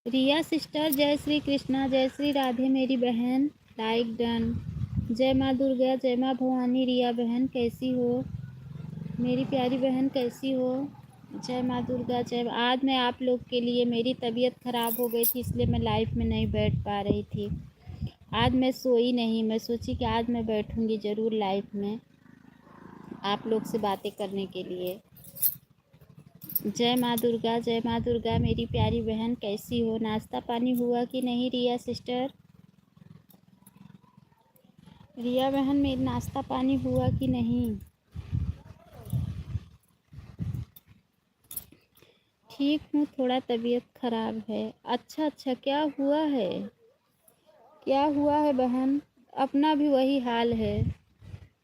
रिया sister, जय श्री कृष्णा, जय श्री राधे मेरी बहन, लाइक डन। जय माँ दुर्गा, जय माँ भवानी। रिया बहन कैसी हो मेरी प्यारी बहन, कैसी हो? जय माँ दुर्गा, जय। आज मैं आप लोग के लिए, मेरी तबीयत ख़राब हो गई थी इसलिए मैं लाइव में नहीं बैठ पा रही थी। आज मैं सोई नहीं, मैं सोची कि आज मैं बैठूंगी ज़रूर लाइव में आप लोग से बातें करने के लिए। जय माँ दुर्गा, जय माँ दुर्गा मेरी प्यारी बहन, कैसी हो? नाश्ता पानी हुआ कि नहीं रिया सिस्टर? रिया बहन मेरी, नाश्ता पानी हुआ कि नहीं? ठीक हूँ, थोड़ा तबीयत ख़राब है। अच्छा अच्छा, क्या हुआ है? क्या हुआ है बहन? अपना भी वही हाल है,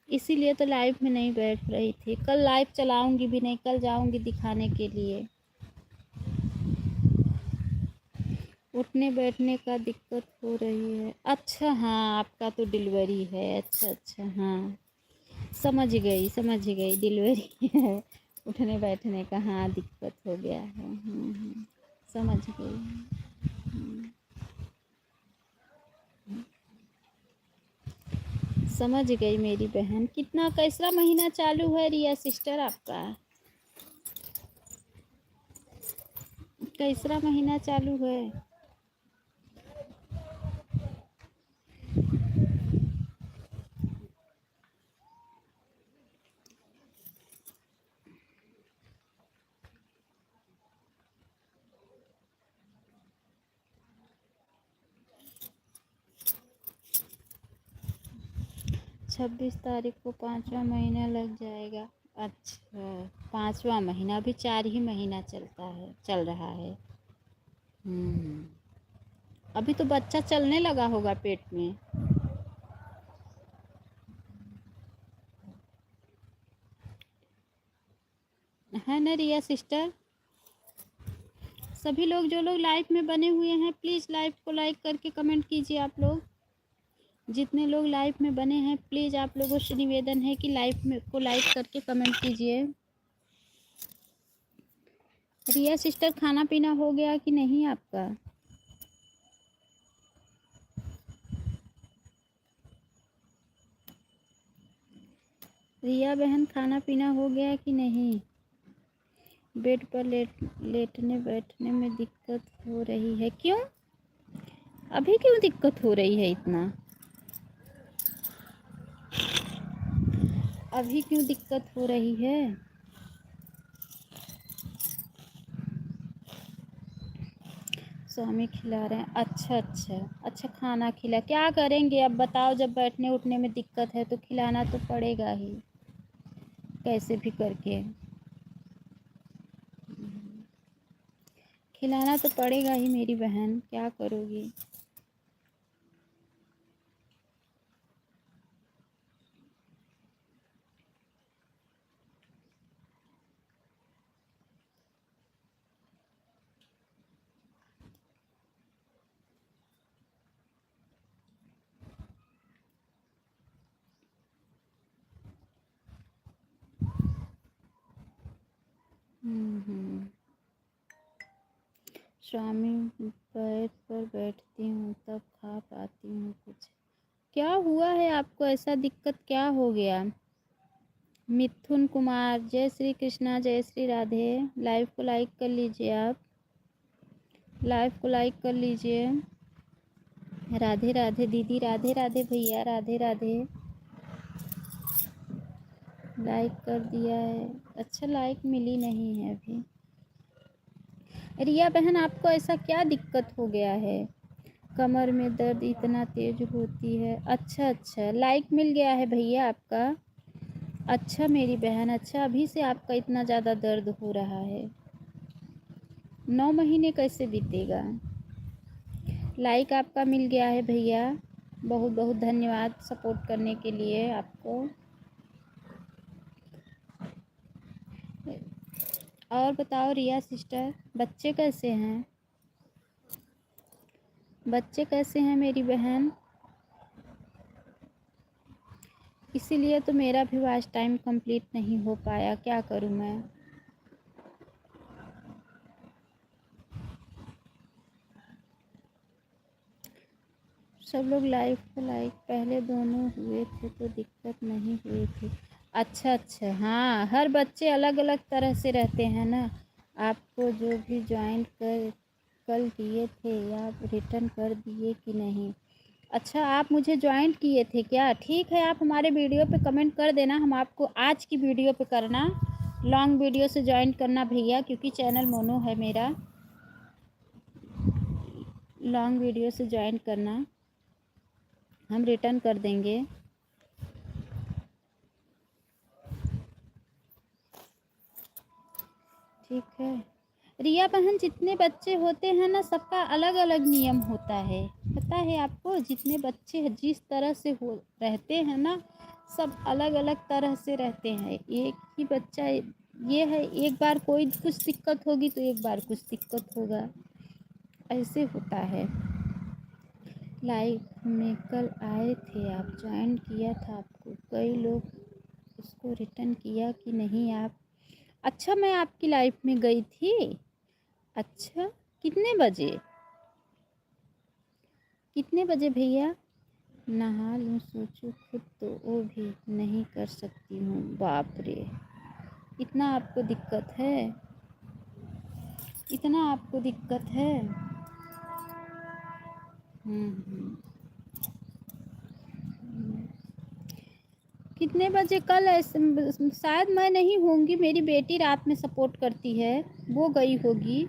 इसीलिए तो लाइव में नहीं बैठ रही थी। कल लाइव चलाऊंगी भी नहीं, कल जाऊंगी दिखाने के लिए। उठने बैठने का दिक्कत हो रही है। अच्छा हाँ, आपका तो डिलीवरी है। अच्छा अच्छा, हाँ समझ गई डिलीवरी है। उठने बैठने का हाँ दिक्कत हो गया है। समझ गई। समझ गई मेरी बहन। कितना, कैसा महीना चालू है रिया सिस्टर आपका? कैसा महीना चालू है? 26 तारीख को 5वां महीना लग जाएगा। अच्छा, 5वां महीना, अभी 4 ही महीना चल रहा है। अभी तो बच्चा चलने लगा होगा पेट में। है ना रिया सिस्टर? सभी लोग, जो लोग लाइव में बने हुए हैं, प्लीज़ लाइव को लाइक करके कमेंट कीजिए आप लोग। जितने लोग लाइव में बने हैं, प्लीज़ आप लोगों से निवेदन है कि लाइव में को लाइक करके कमेंट कीजिए। रिया सिस्टर, खाना पीना हो गया कि नहीं आपका? रिया बहन, खाना पीना हो गया कि नहीं? बेड पर लेटने बैठने में दिक्कत हो रही है, क्यों? अभी क्यों दिक्कत हो रही है इतना? अभी क्यों दिक्कत हो रही है? स्वामी खिला रहे हैं। अच्छा अच्छा अच्छा, खाना खिला, क्या करेंगे अब बताओ? जब बैठने उठने में दिक्कत है तो खिलाना तो पड़ेगा ही, कैसे भी करके खिलाना तो पड़ेगा ही मेरी बहन, क्या करोगी? स्वामी पैर पर बैठती हूँ तब खा पाती हूँ कुछ। क्या हुआ है आपको? ऐसा दिक्कत क्या हो गया? मिथुन कुमार, जय श्री कृष्णा, जय श्री राधे। लाइव को लाइक कर लीजिए आप, लाइव को लाइक कर लीजिए। राधे राधे दीदी, राधे राधे भैया, राधे राधे। लाइक कर दिया है। अच्छा, लाइक मिली नहीं है अभी। रिया बहन, आपको ऐसा क्या दिक्कत हो गया है? कमर में दर्द इतना तेज होती है। अच्छा अच्छा, लाइक मिल गया है भैया आपका। अच्छा मेरी बहन, अच्छा, अभी से आपका इतना ज़्यादा दर्द हो रहा है? 9 महीने कैसे बीतेगा? लाइक आपका मिल गया है भैया, बहुत बहुत धन्यवाद सपोर्ट करने के लिए आपको। और बताओ रिया सिस्टर, बच्चे कैसे हैं? बच्चे कैसे हैं मेरी बहन? इसीलिए तो मेरा भी आज टाइम कंप्लीट नहीं हो पाया, क्या करूं मैं? सब लोग लाइव को लाइक पहले दोनों हुए थे तो दिक्कत नहीं हुई थी। अच्छा अच्छा, हाँ हर बच्चे अलग अलग तरह से रहते हैं ना। आपको जो भी ज्वाइन कर कल किए थे आप रिटर्न कर दिए कि नहीं? अच्छा, आप मुझे ज्वाइन किए थे क्या? ठीक है, आप हमारे वीडियो पे कमेंट कर देना, हम आपको आज की वीडियो पे करना, लॉन्ग वीडियो से ज्वाइन करना भैया, क्योंकि चैनल मोनो है मेरा। लॉन्ग वीडियो से ज्वाइन करना, हम रिटर्न कर देंगे। ठीक है रिया बहन, जितने बच्चे होते हैं ना सबका अलग अलग नियम होता है, पता है आपको? जितने बच्चे जिस तरह से हो रहते हैं ना, सब अलग अलग तरह से रहते हैं। एक ही बच्चा ये है, एक बार कोई कुछ दिक्कत होगी तो एक बार कुछ दिक्कत होगा, ऐसे होता है। लाइव में कल आए थे आप, ज्वाइन किया था आपको, कई लोग उसको रिटर्न किया कि नहीं आप? अच्छा, मैं आपकी लाइफ में गई थी। अच्छा, कितने बजे? कितने बजे भैया? नहा लूँ सोचूं खुद तो वो भी नहीं कर सकती हूँ। बाप रे, इतना आपको दिक्कत है? इतना आपको दिक्कत है? हम्म। कितने बजे कल? शायद मैं नहीं होंगी, मेरी बेटी रात में सपोर्ट करती है, वो गई होगी।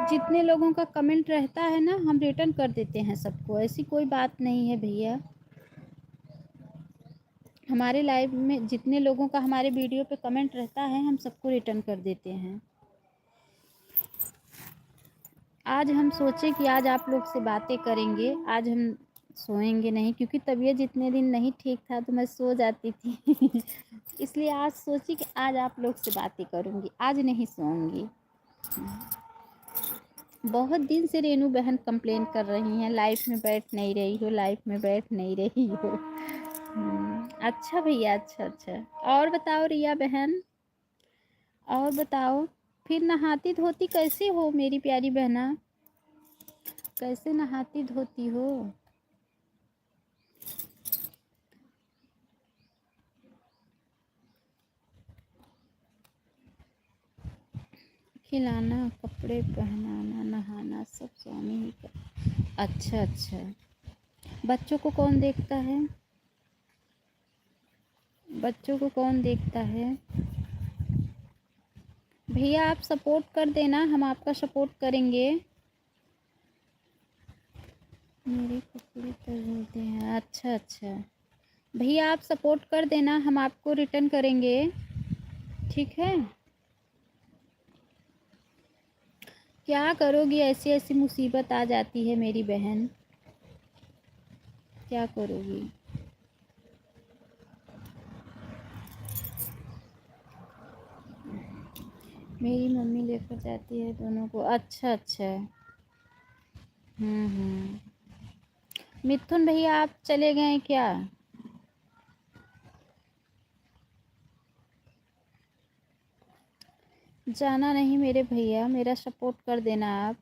जितने लोगों का कमेंट रहता है ना हम रिटर्न कर देते हैं सबको, ऐसी कोई बात नहीं है भैया। हमारे लाइव में जितने लोगों का हमारे वीडियो पे कमेंट रहता है हम सबको रिटर्न कर देते हैं। आज हम सोचे कि आज आप लोग से बातें करेंगे, आज हम सोएंगे नहीं, क्योंकि तबीयत जितने दिन नहीं ठीक था तो मैं सो जाती थी इसलिए आज सोची कि आज आप लोग से बातें करूंगी, आज नहीं सोऊंगी। बहुत दिन से रेनू बहन कंप्लेन कर रही हैं, लाइफ में बैठ नहीं रही हो, लाइफ में बैठ नहीं रही हो। अच्छा भैया, अच्छा अच्छा। और बताओ रिया बहन, और बताओ, फिर नहाती धोती कैसे हो मेरी प्यारी बहना? कैसे नहाती धोती हो? खिलाना, कपड़े पहनाना, नहाना सब स्वामी ही कर। अच्छा अच्छा, बच्चों को कौन देखता है? बच्चों को कौन देखता है? भैया आप सपोर्ट कर देना, हम आपका सपोर्ट करेंगे। मेरे कपड़े तो धुलते हैं। अच्छा अच्छा भैया, आप सपोर्ट कर देना, हम आपको रिटर्न करेंगे, ठीक है? क्या करोगी, ऐसी ऐसी मुसीबत आ जाती है मेरी बहन, क्या करोगी? मेरी मम्मी लेकर जाती है दोनों को। अच्छा अच्छा। मिथुन भैया आप चले गए क्या? जाना नहीं मेरे भैया, मेरा सपोर्ट कर देना आप।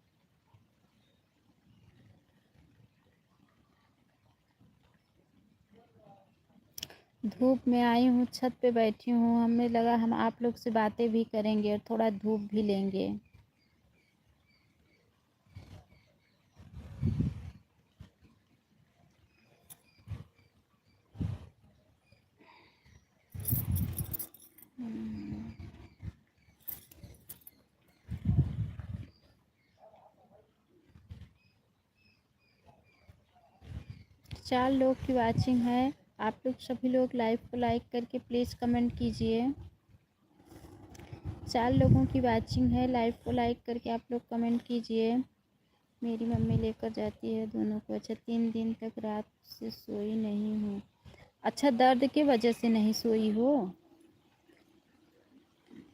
धूप में आई हूँ, छत पे बैठी हूँ, हमें लगा हम आप लोग से बातें भी करेंगे और थोड़ा धूप भी लेंगे। चार लोग की वाचिंग है, आप लोग सभी लोग लाइव को लाइक करके प्लीज़ कमेंट कीजिए। 4 लोगों की वाचिंग है, लाइव को लाइक करके आप लोग कमेंट कीजिए। मेरी मम्मी लेकर जाती है दोनों को। अच्छा, 3 दिन तक रात से सोई नहीं हूँ। अच्छा, दर्द के वजह से नहीं सोई हो?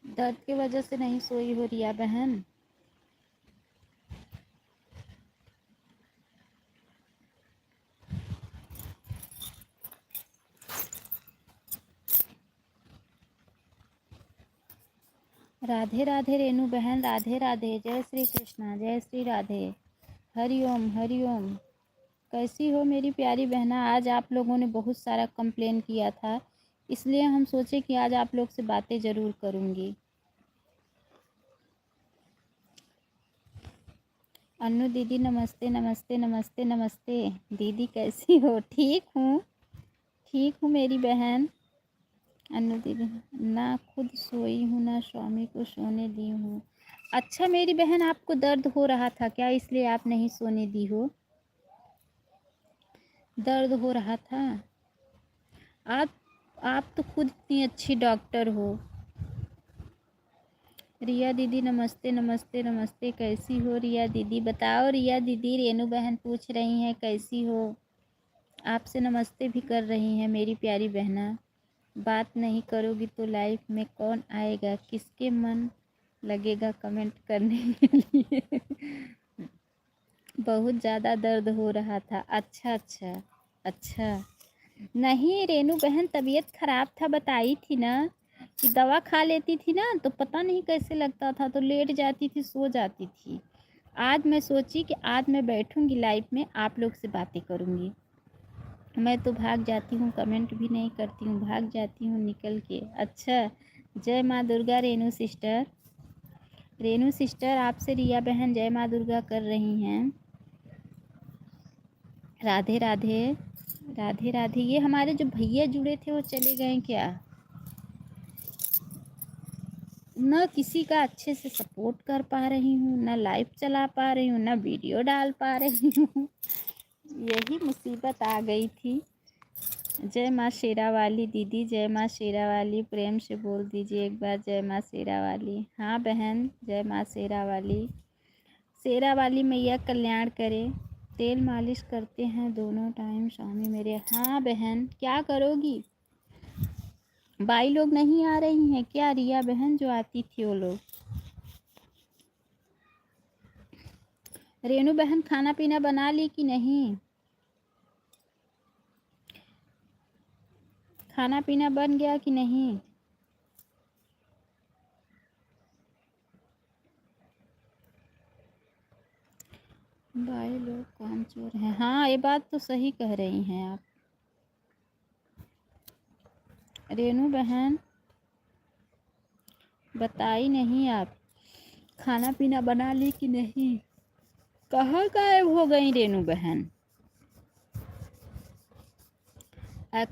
दर्द की वजह से नहीं सोई हो रिया बहन? राधे राधे रेनू बहन, राधे राधे, जय श्री कृष्णा, जय श्री राधे। हरिओम हरिओम। कैसी हो मेरी प्यारी बहना? आज आप लोगों ने बहुत सारा कंप्लेन किया था, इसलिए हम सोचे कि आज आप लोग से बातें ज़रूर करूँगी। अन्नू दीदी नमस्ते नमस्ते नमस्ते नमस्ते। दीदी कैसी हो? ठीक हूँ, ठीक हूँ मेरी बहन। अन्नू दीदी ना खुद सोई हूँ ना स्वामी को सोने दी हूँ। अच्छा मेरी बहन, आपको दर्द हो रहा था क्या, इसलिए आप नहीं सोने दी हो? दर्द हो रहा था? आप आप तो खुद इतनी अच्छी डॉक्टर हो। रिया दीदी नमस्ते नमस्ते नमस्ते। कैसी हो रिया दीदी? बताओ रिया दीदी। रेनू बहन पूछ रही हैं कैसी हो, आपसे नमस्ते भी कर रही हैं मेरी प्यारी बहना। बात नहीं करोगी तो लाइफ में कौन आएगा, किसके मन लगेगा कमेंट करने के लिए? बहुत ज़्यादा दर्द हो रहा था। अच्छा अच्छा अच्छा। नहीं रेनू बहन, तबीयत ख़राब था, बताई थी ना कि दवा खा लेती थी ना तो पता नहीं कैसे लगता था, तो लेट जाती थी, सो जाती थी। आज मैं सोची कि आज मैं बैठूंगी लाइव में, आप लोग से बातें करूंगी। मैं तो भाग जाती हूँ, कमेंट भी नहीं करती हूँ, भाग जाती हूँ निकल के। अच्छा, जय माँ दुर्गा रेनू सिस्टर। रेनू सिस्टर आपसे रिया बहन जय माँ दुर्गा कर रही हैं। राधे राधे। राधे राधे। ये हमारे जो भैया जुड़े थे वो चले गए क्या? न किसी का अच्छे से सपोर्ट कर पा रही हूँ, न लाइव चला पा रही हूँ, न वीडियो डाल पा रही हूँ। यही मुसीबत आ गई थी। जय माँ शेरा वाली दीदी, जय माँ शेरा वाली। प्रेम से बोल दीजिए एक बार जय माँ शेरा वाली। हाँ बहन, जय माँ शेरा वाली। शेरा वाली मैया कल्याण करे। तेल मालिश करते हैं दोनों टाइम स्वामी मेरे। हाँ बहन, क्या करोगी? बाई लोग नहीं आ रही हैं क्या? रिया बहन जो आती थी वो लोग। रेनू बहन खाना पीना बना ली कि नहीं? खाना पीना बन गया कि नहीं? भाई लोग कामचोर हैं। हाँ ये बात तो सही कह रही हैं आप। रेनू बहन बताई नहीं आप, खाना पीना बना ली कि नहीं? कहाँ गायब हो गई रेनू बहन?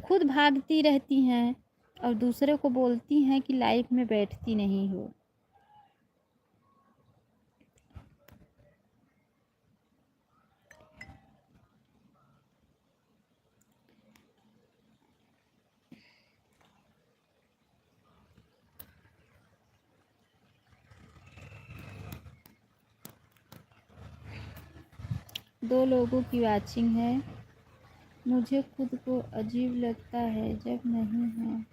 खुद भागती रहती हैं और दूसरे को बोलती हैं कि लाइफ में बैठती नहीं हो। दो लोगों की वाचिंग है। मुझे खुद को अजीब लगता है जब नहीं है,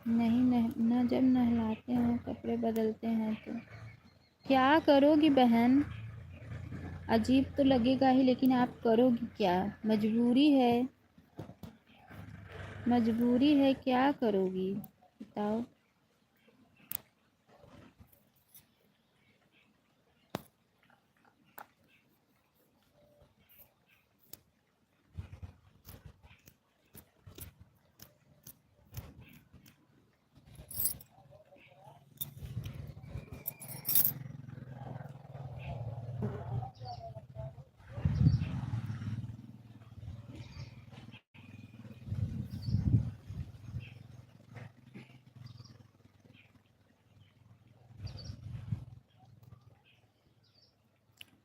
नहीं न जब नहलाते हैं कपड़े बदलते हैं तो। क्या करोगी बहन? अजीब तो लगेगा ही, लेकिन आप करोगी क्या? मजबूरी है, मजबूरी है, क्या करोगी बताओ?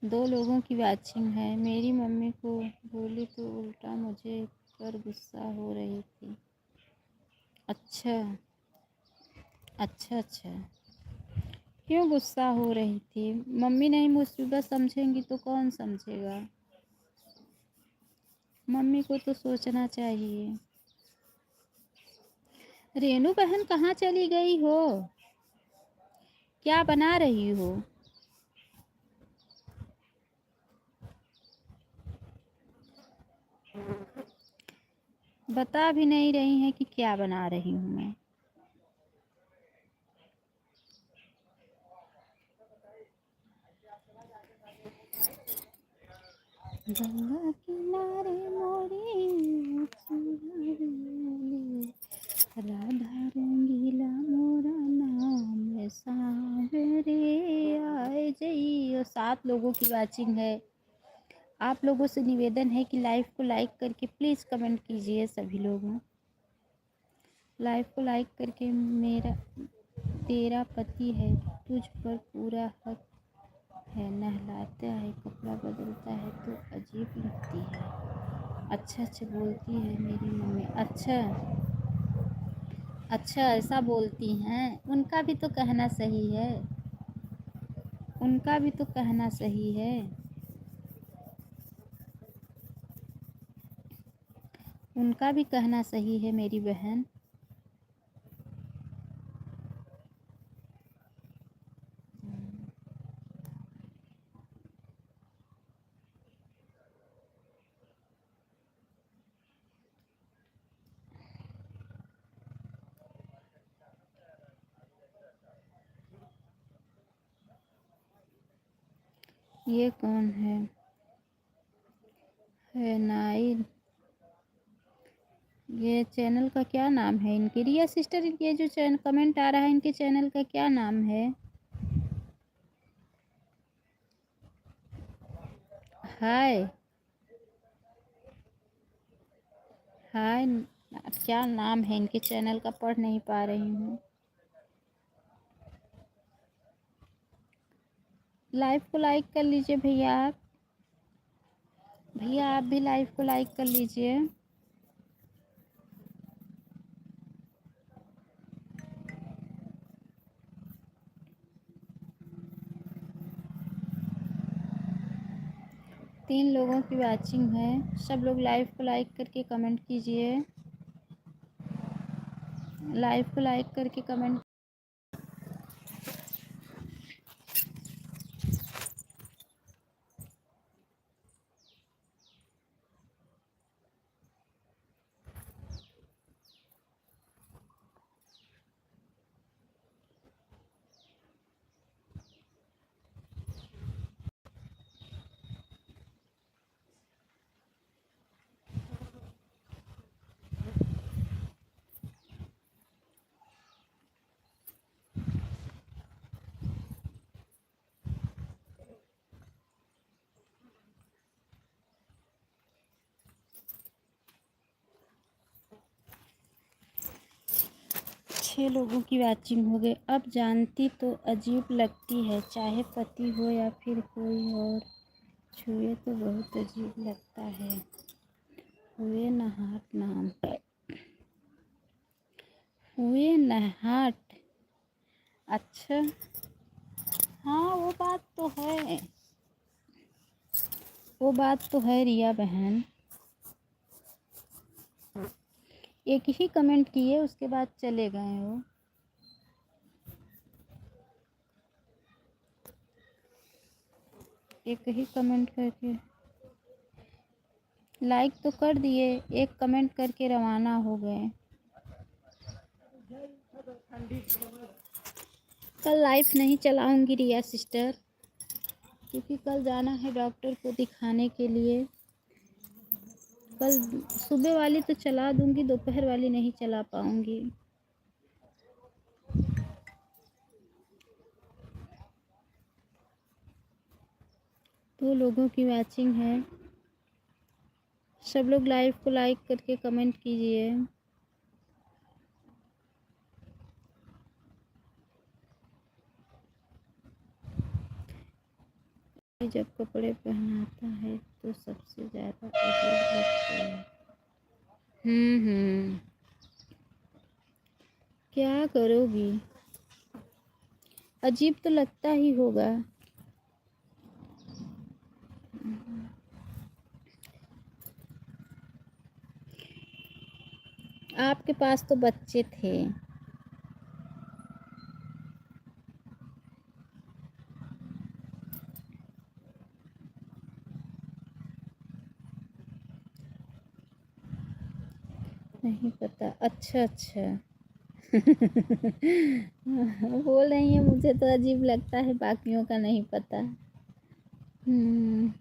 दो लोगों की वाचिंग है। मेरी मम्मी को बोली तो उल्टा मुझे पर गुस्सा हो रही थी। अच्छा अच्छा अच्छा। क्यों गुस्सा हो रही थी? मम्मी नहीं मुसीबत समझेंगी तो कौन समझेगा? मम्मी को तो सोचना चाहिए। रेनू बहन कहाँ चली गई हो? क्या बना रही हो? बता भी नहीं रही हैं कि क्या बना रही हूँ मैं। गंगा किनारे मोरी राधा रंगीला मोरा नाम सावरे आए जइयो। 7 लोगों की वाचिंग है। आप लोगों से निवेदन है कि लाइव को लाइक करके प्लीज़ कमेंट कीजिए सभी लोग। लाइव को लाइक करके मेरा तेरा पति है तुझ पर पूरा हक है, नहलाता है कपड़ा बदलता है तो अजीब लगती है। अच्छा अच्छा बोलती है मेरी मम्मी। अच्छा अच्छा ऐसा बोलती हैं। उनका भी तो कहना सही है। उनका भी तो कहना सही है। उनका भी कहना सही है मेरी बहन। ये कौन है नाइल? ये चैनल का क्या नाम है इनके? रिया सिस्टर, ये जो चैनल कमेंट आ रहा है इनके चैनल का क्या नाम है? हाय हाय, क्या नाम है इनके चैनल का? पढ़ नहीं पा रही हूँ। लाइव को लाइक कर लीजिए भैया। आप भैया आप भी लाइव को लाइक कर लीजिए। तीन लोगों की वॉचिंग है। सब लोग लाइव को लाइक करके कमेंट कीजिए। लाइव को लाइक करके कमेंट। छह लोगों की वॉचिंग हो गई। अब जानती तो अजीब लगती है, चाहे पति हो या फिर कोई और, छुए तो बहुत अजीब लगता है। हुए नहाट नाम है। हुए नहाट। अच्छा हाँ वो बात तो है। वो बात तो है रिया बहन। एक ही कमेंट किए उसके बाद चले गए वो। एक ही कमेंट करके लाइक तो कर दिए, एक कमेंट करके रवाना हो गए। कल लाइव नहीं चलाऊंगी रिया सिस्टर, क्योंकि कल जाना है डॉक्टर को दिखाने के लिए। कल सुबह वाली तो चला दूंगी, दोपहर वाली नहीं चला पाऊंगी। दो लोगों की वॉचिंग है। सब लोग लाइव को लाइक करके कमेंट कीजिए। जब कपड़े पहनाता है तो सबसे ज़्यादा अजीब लगता है। हम्म। क्या करोगी? अजीब तो लगता ही होगा। आपके पास तो बच्चे थे। नहीं पता। अच्छा अच्छा बोल रही है मुझे तो अजीब लगता है, बाकियों का नहीं पता। हम्म।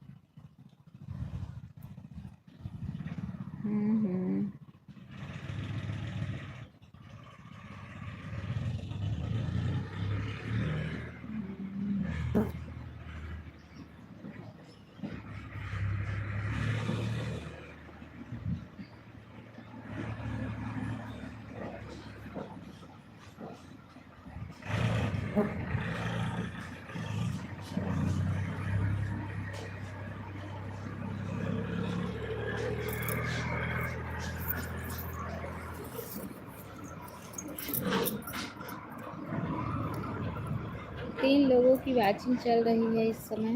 लोगों की वाचिंग चल रही है इस समय।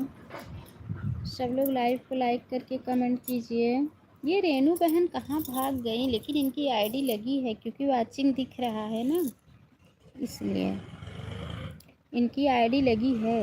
सब लोग लाइव को लाइक करके कमेंट कीजिए। ये रेनू बहन कहाँ भाग गई, लेकिन इनकी आईडी लगी है क्योंकि वाचिंग दिख रहा है ना, इसलिए इनकी आईडी लगी है।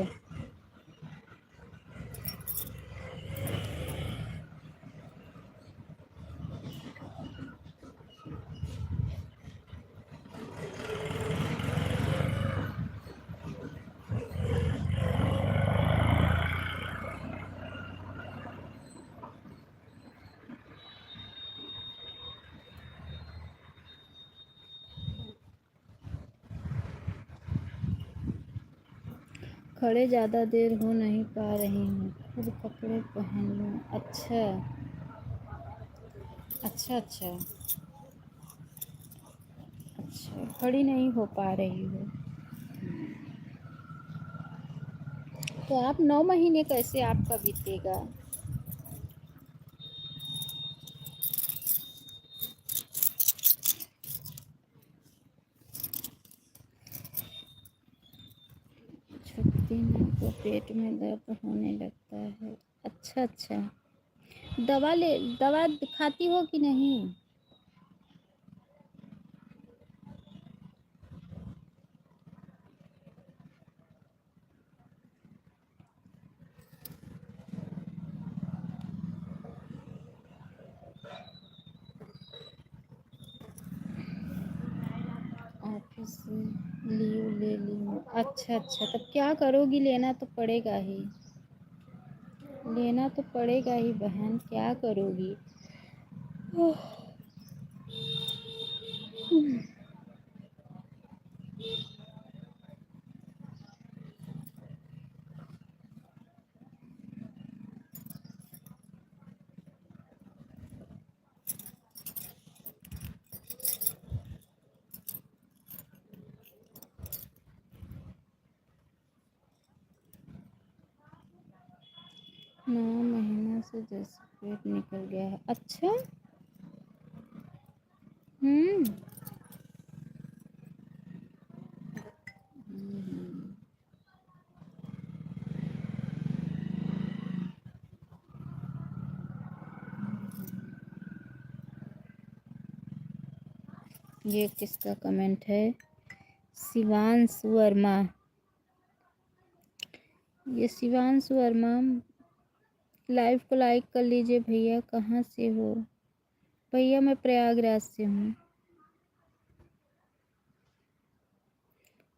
खड़े ज़्यादा देर हो नहीं पा रही हूँ, खुद कपड़े पहन लूँ। अच्छा अच्छा अच्छा अच्छा, खड़ी नहीं हो पा रही हो तो आप 9 महीने कैसे आपका बीतेगा। छुट्टी में तो पेट में दर्द होने लगता है। अच्छा अच्छा, दवा खाती हो कि नहीं। ऑफिस से लीव ले ली हूँ। अच्छा अच्छा, तब क्या करोगी, लेना तो पड़ेगा ही, लेना तो पड़ेगा ही बहन, क्या करोगी। ओह, 9 महीनों से जैसे पेट निकल गया है। अच्छा। हम्म। ये किसका कमेंट है, शिवांश वर्मा। ये शिवांश वर्मा, लाइव को लाइक कर लीजिए भैया। कहाँ से हो भैया। मैं प्रयागराज से हूँ।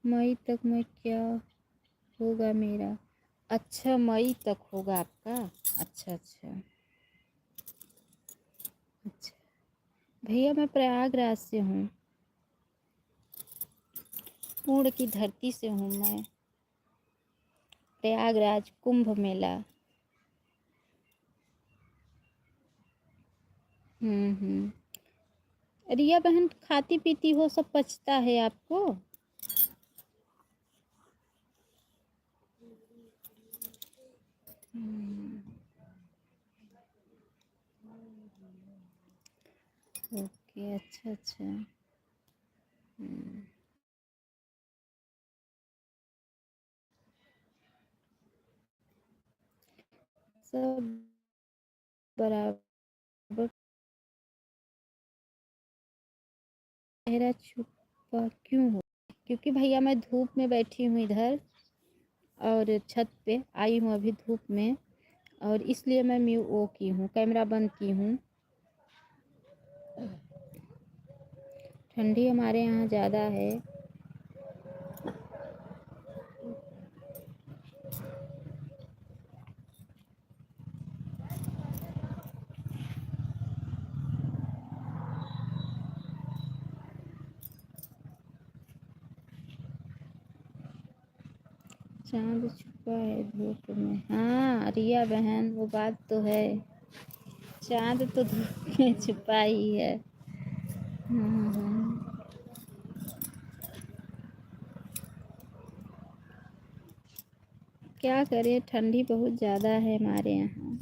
मई तक मैं क्या होगा मेरा। अच्छा, मई तक होगा आपका। अच्छा अच्छा अच्छा भैया, मैं प्रयागराज से हूँ, पुण्य की धरती से हूँ मैं। प्रयागराज कुंभ मेला। रिया बहन, खाती पीती हो, सब पचता है आपको। ओके, अच्छा अच्छा। सब बराबर। चेहरा छुपा क्यों हो। क्योंकि भैया मैं धूप में बैठी हूँ इधर, और छत पे आई हूँ अभी धूप में, और इसलिए मैं म्यू ओ की हूँ, कैमरा बंद की हूँ। ठंडी हमारे यहाँ ज़्यादा है। चाँद छुपा है धूप में। हाँ रिया बहन, वो बात तो है, चाँद तो धूप में छुपा ही है। क्या करें, ठंडी बहुत ज़्यादा है हमारे यहाँ।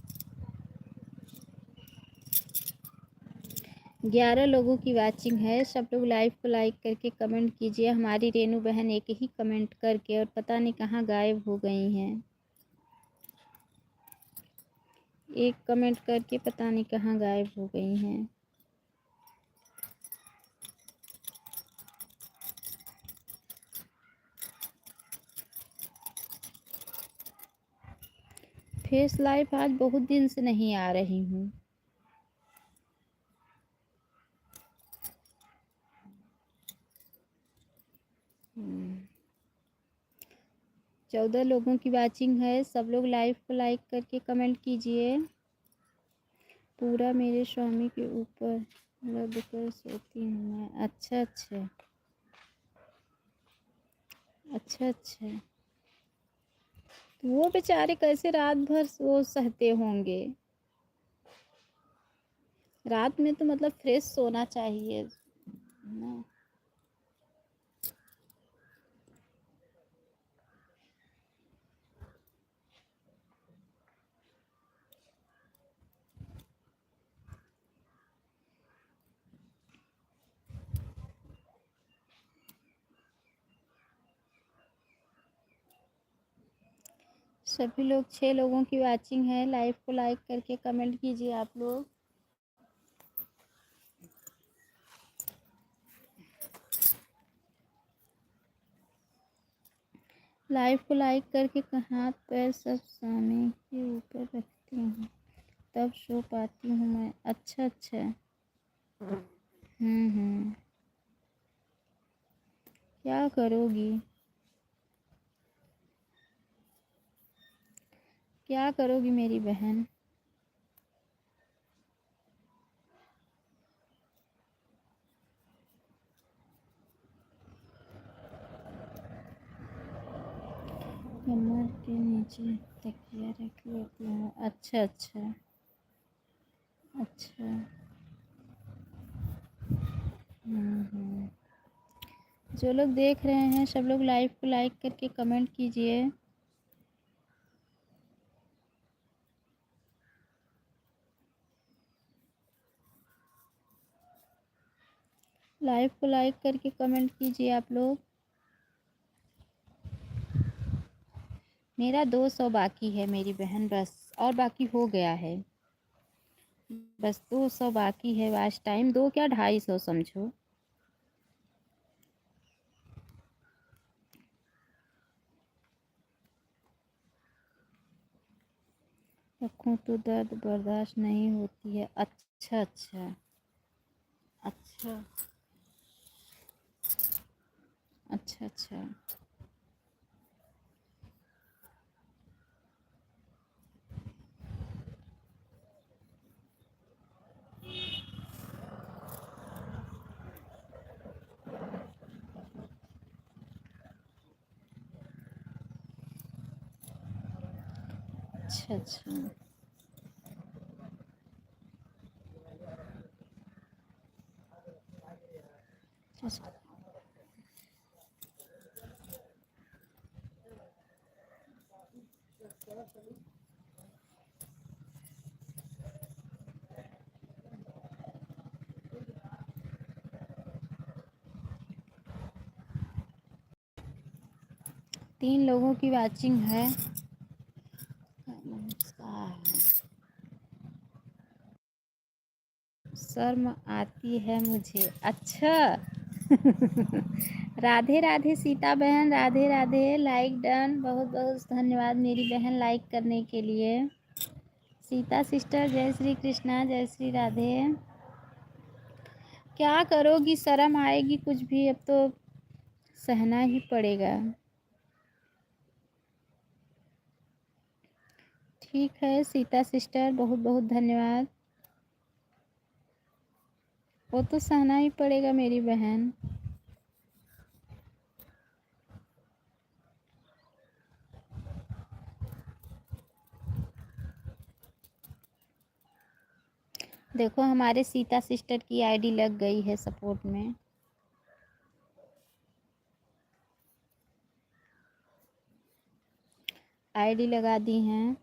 11 लोगों की वाचिंग है। सब लोग लाइव को लाइक करके कमेंट कीजिए। हमारी रेनू बहन एक ही कमेंट करके और पता नहीं कहाँ गायब हो गई हैं। एक कमेंट करके पता नहीं कहाँ गायब हो गई हैं। फेस लाइव आज बहुत दिन से नहीं आ रही हूँ। हम्म। 14 लोगों की वाचिंग है। सब लोग लाइव को लाइक करके कमेंट कीजिए। पूरा मेरे स्वामी के ऊपर रब कर सोती हूँ मैं। अच्छा अच्छा, अच्छा अच्छा। तो वो बेचारे कैसे रात भर वो सहते होंगे। रात में तो मतलब फ्रेश सोना चाहिए ना। सभी लोग 6 लोगों की वाचिंग है। लाइव को लाइक करके कमेंट कीजिए आप लोग। लाइव को लाइक करके हाथ पैर सब स्वामी के ऊपर रखती हूँ तब सो पाती हूँ मैं। अच्छा अच्छा। हम्म। क्या करोगी, क्या करोगी मेरी बहन। कमर के नीचे तकिया रख लेती हूँ। अच्छा अच्छा, अच्छा। हम्म। जो लोग देख रहे हैं सब लोग लाइव को लाइक करके कमेंट कीजिए। लाइव को लाइक करके कमेंट कीजिए आप लोग। मेरा 200 बाकी है मेरी बहन, बस और बाकी हो गया है। बस 200 बाकी है। आज टाइम दो क्या 250 समझो। रखूँ तो दर्द बर्दाश्त नहीं होती है। अच्छा अच्छा, अच्छा अच्छा, अच्छा अच्छा, अच्छा। अच्छा। 3 लोगों की वाचिंग है। नमस्कार। शर्म आती है मुझे। अच्छा। राधे राधे सीता बहन, राधे राधे। लाइक डन, बहुत बहुत धन्यवाद मेरी बहन लाइक करने के लिए। सीता सिस्टर जय श्री कृष्णा, जय श्री राधे। क्या करोगी, शर्म आएगी कुछ भी, अब तो सहना ही पड़ेगा। ठीक है सीता सिस्टर, बहुत बहुत धन्यवाद। वो तो सहना ही पड़ेगा मेरी बहन। देखो हमारे सीता सिस्टर की आईडी लग गई है सपोर्ट में। आईडी लगा दी हैं।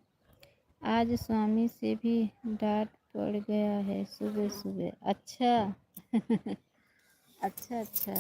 आज स्वामी से भी डांट पड़ गया है सुबह सुबह। अच्छा। अच्छा अच्छा।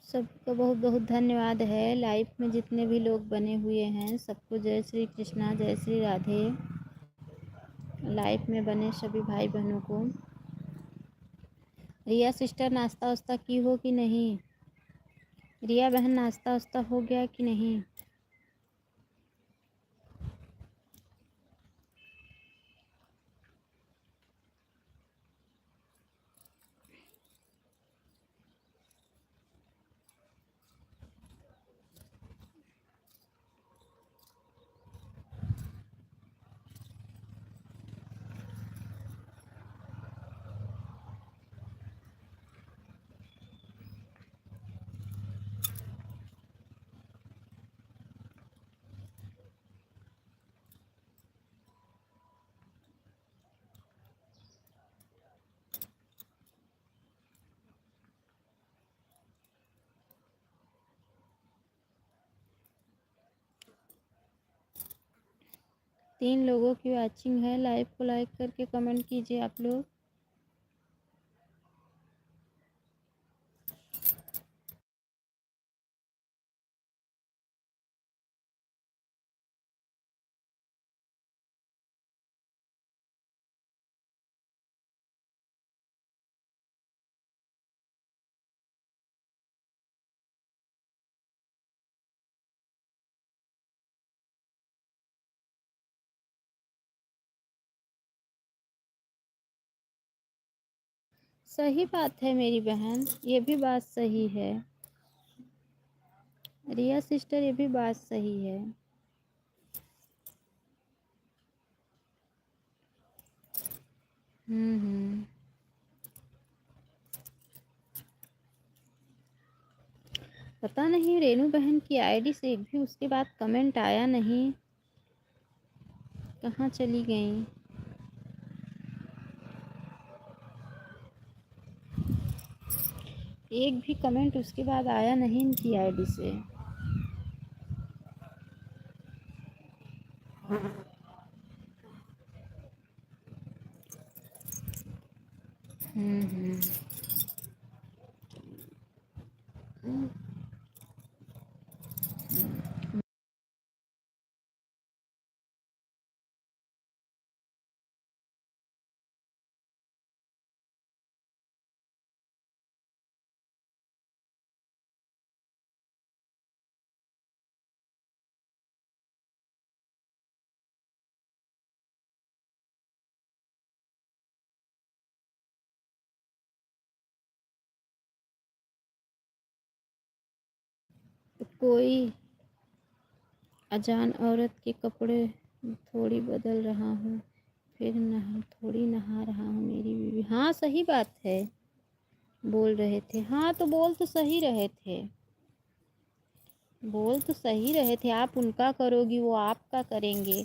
सबको बहुत बहुत धन्यवाद है। लाइफ में जितने भी लोग बने हुए हैं सबको जय श्री कृष्णा, जय श्री राधे। लाइफ में बने सभी भाई बहनों को। रिया सिस्टर नाश्ता वास्ता की हो कि नहीं? रिया बहन नाश्ता वास्ता हो गया कि नहीं? तीन लोगों की वॉचिंग है। लाइव को लाइक करके कमेंट कीजिए आप लोग। सही बात है मेरी बहन, ये भी बात सही है। रिया सिस्टर ये भी बात सही है। हम्म। पता नहीं रेनू बहन की आईडी से एक भी उसके बाद कमेंट आया नहीं, कहाँ चली गई? एक भी कमेंट उसके बाद आया नहीं इनकी आईडी से। हम्म। कोई अजान औरत के कपड़े थोड़ी बदल रहा हूँ, फिर थोड़ी नहा रहा हूँ मेरी बीवी। हाँ सही बात है, बोल रहे थे। हाँ तो बोल तो सही रहे थे, बोल तो सही रहे थे। आप उनका करोगी वो आपका करेंगे,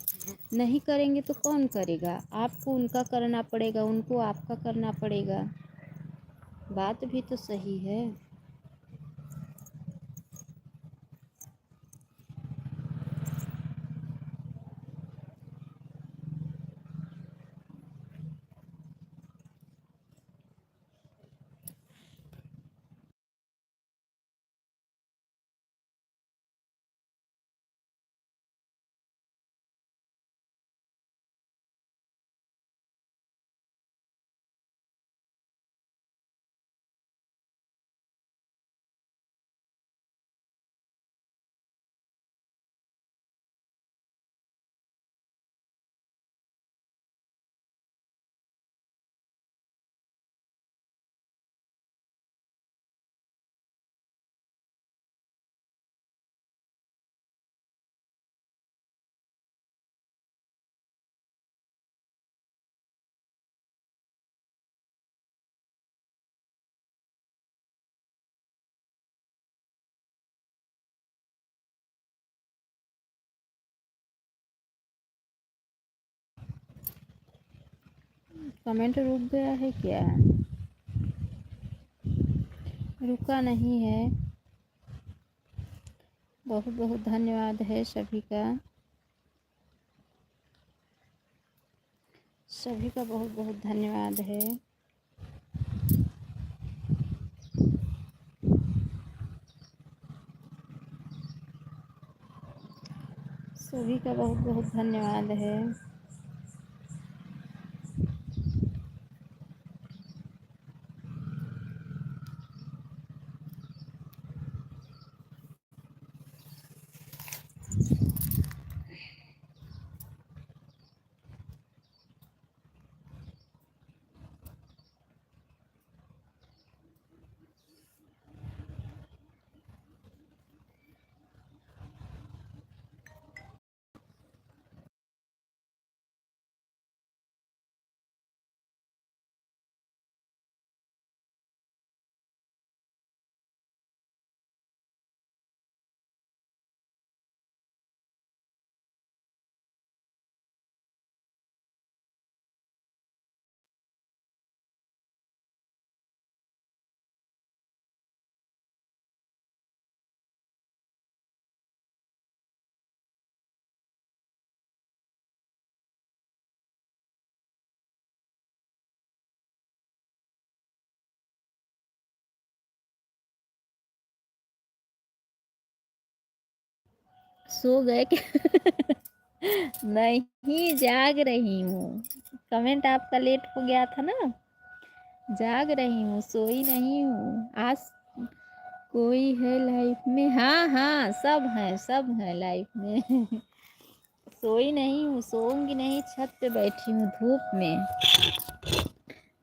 नहीं करेंगे तो कौन करेगा? आपको उनका करना पड़ेगा, उनको आपका करना पड़ेगा। बात भी तो सही है। कमेंट रुक गया है क्या? रुका नहीं है। बहुत बहुत धन्यवाद है सभी का। सभी का बहुत बहुत धन्यवाद है। सभी का बहुत बहुत धन्यवाद है। सो गए क्या? नहीं, जाग रही हूँ। कमेंट आपका लेट हो गया था ना। जाग रही हूँ, सोई नहीं हूँ। आज कोई है लाइफ में? हाँ हाँ, सब है लाइफ में। सोई नहीं हूँ, सोऊंगी नहीं, छत पे बैठी हूँ धूप में।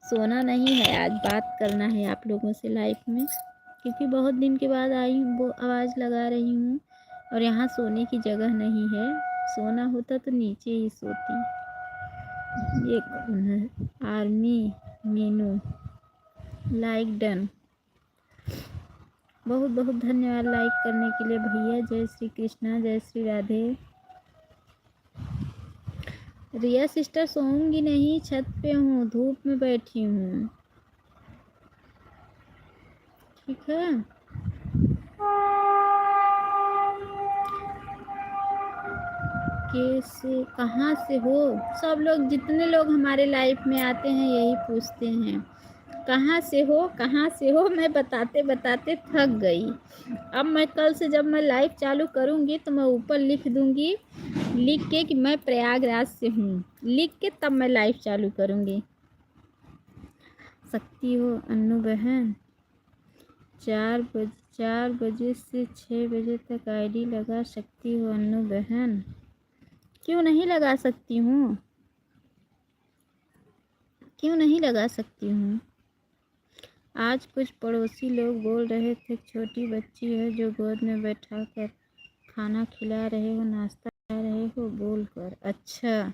सोना नहीं है, आज बात करना है आप लोगों से लाइफ में, क्योंकि बहुत दिन के बाद आई हूँ, वो आवाज़ लगा रही हूँ। और यहाँ सोने की जगह नहीं है। सोना होता तो नीचे ही सोती। ये कौन है? Army Meenu, like done. बहुत बहुत धन्यवाद लाइक करने के लिए भैया। जय श्री कृष्णा, जय श्री राधे। रिया सिस्टर, सोऊंगी नहीं, छत पे हूँ, धूप में बैठी हूँ। ठीक है। कैसे, कहाँ से हो? सब लोग, जितने लोग हमारे लाइफ में आते हैं यही पूछते हैं, कहाँ से हो, कहाँ से हो। मैं बताते बताते थक गई। अब मैं कल से जब मैं लाइव चालू करूँगी तो मैं ऊपर लिख दूँगी, लिख के कि मैं प्रयागराज से हूँ, लिख के तब मैं लाइव चालू करूँगी। सकती हो अन्नू बहन? 4 बजे से 6 बजे तक आईडी लगा सकती हो अन्नू बहन? क्यों नहीं लगा सकती हूँ? क्यों नहीं लगा सकती हूँ? आज कुछ पड़ोसी लोग बोल रहे थे छोटी बच्ची है जो गोद में बैठा कर खाना खिला रहे हो, नाश्ता खिला रहे हो बोल कर। अच्छा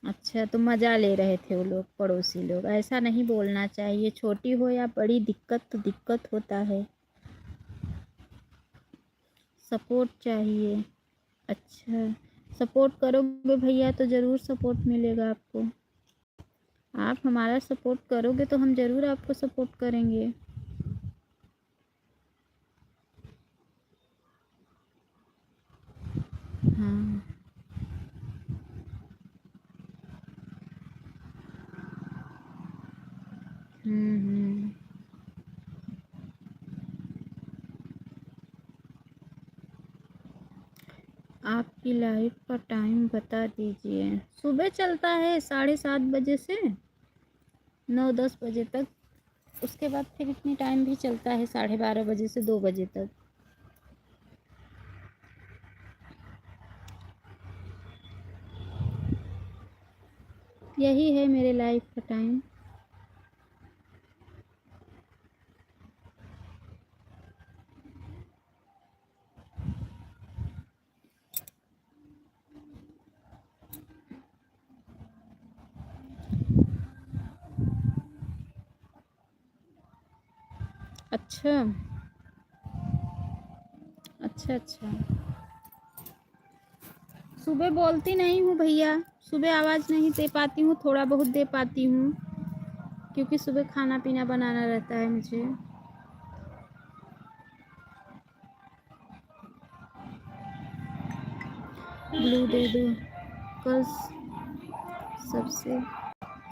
अच्छा, तो मज़ा ले रहे थे वो लोग, पड़ोसी लोग। ऐसा नहीं बोलना चाहिए, छोटी हो या बड़ी, दिक्कत तो दिक्कत होता है। सपोर्ट चाहिए। अच्छा, सपोर्ट करोगे भैया तो ज़रूर सपोर्ट मिलेगा आपको। आप हमारा सपोर्ट करोगे तो हम ज़रूर आपको सपोर्ट करेंगे। हाँ। हम्म। आपकी लाइफ का टाइम बता दीजिए। सुबह चलता है 7:30 बजे से 9-10 बजे तक। उसके बाद फिर इतनी टाइम भी चलता है 12:30 बजे से 2 बजे तक। यही है मेरे लाइफ का टाइम। अच्छा अच्छा। अच्छा, सुबह बोलती नहीं हूँ भैया, सुबह आवाज़ नहीं दे पाती हूँ, थोड़ा बहुत दे पाती हूँ क्योंकि सुबह खाना पीना बनाना रहता है मुझे। ब्लू दे दो, कल सबसे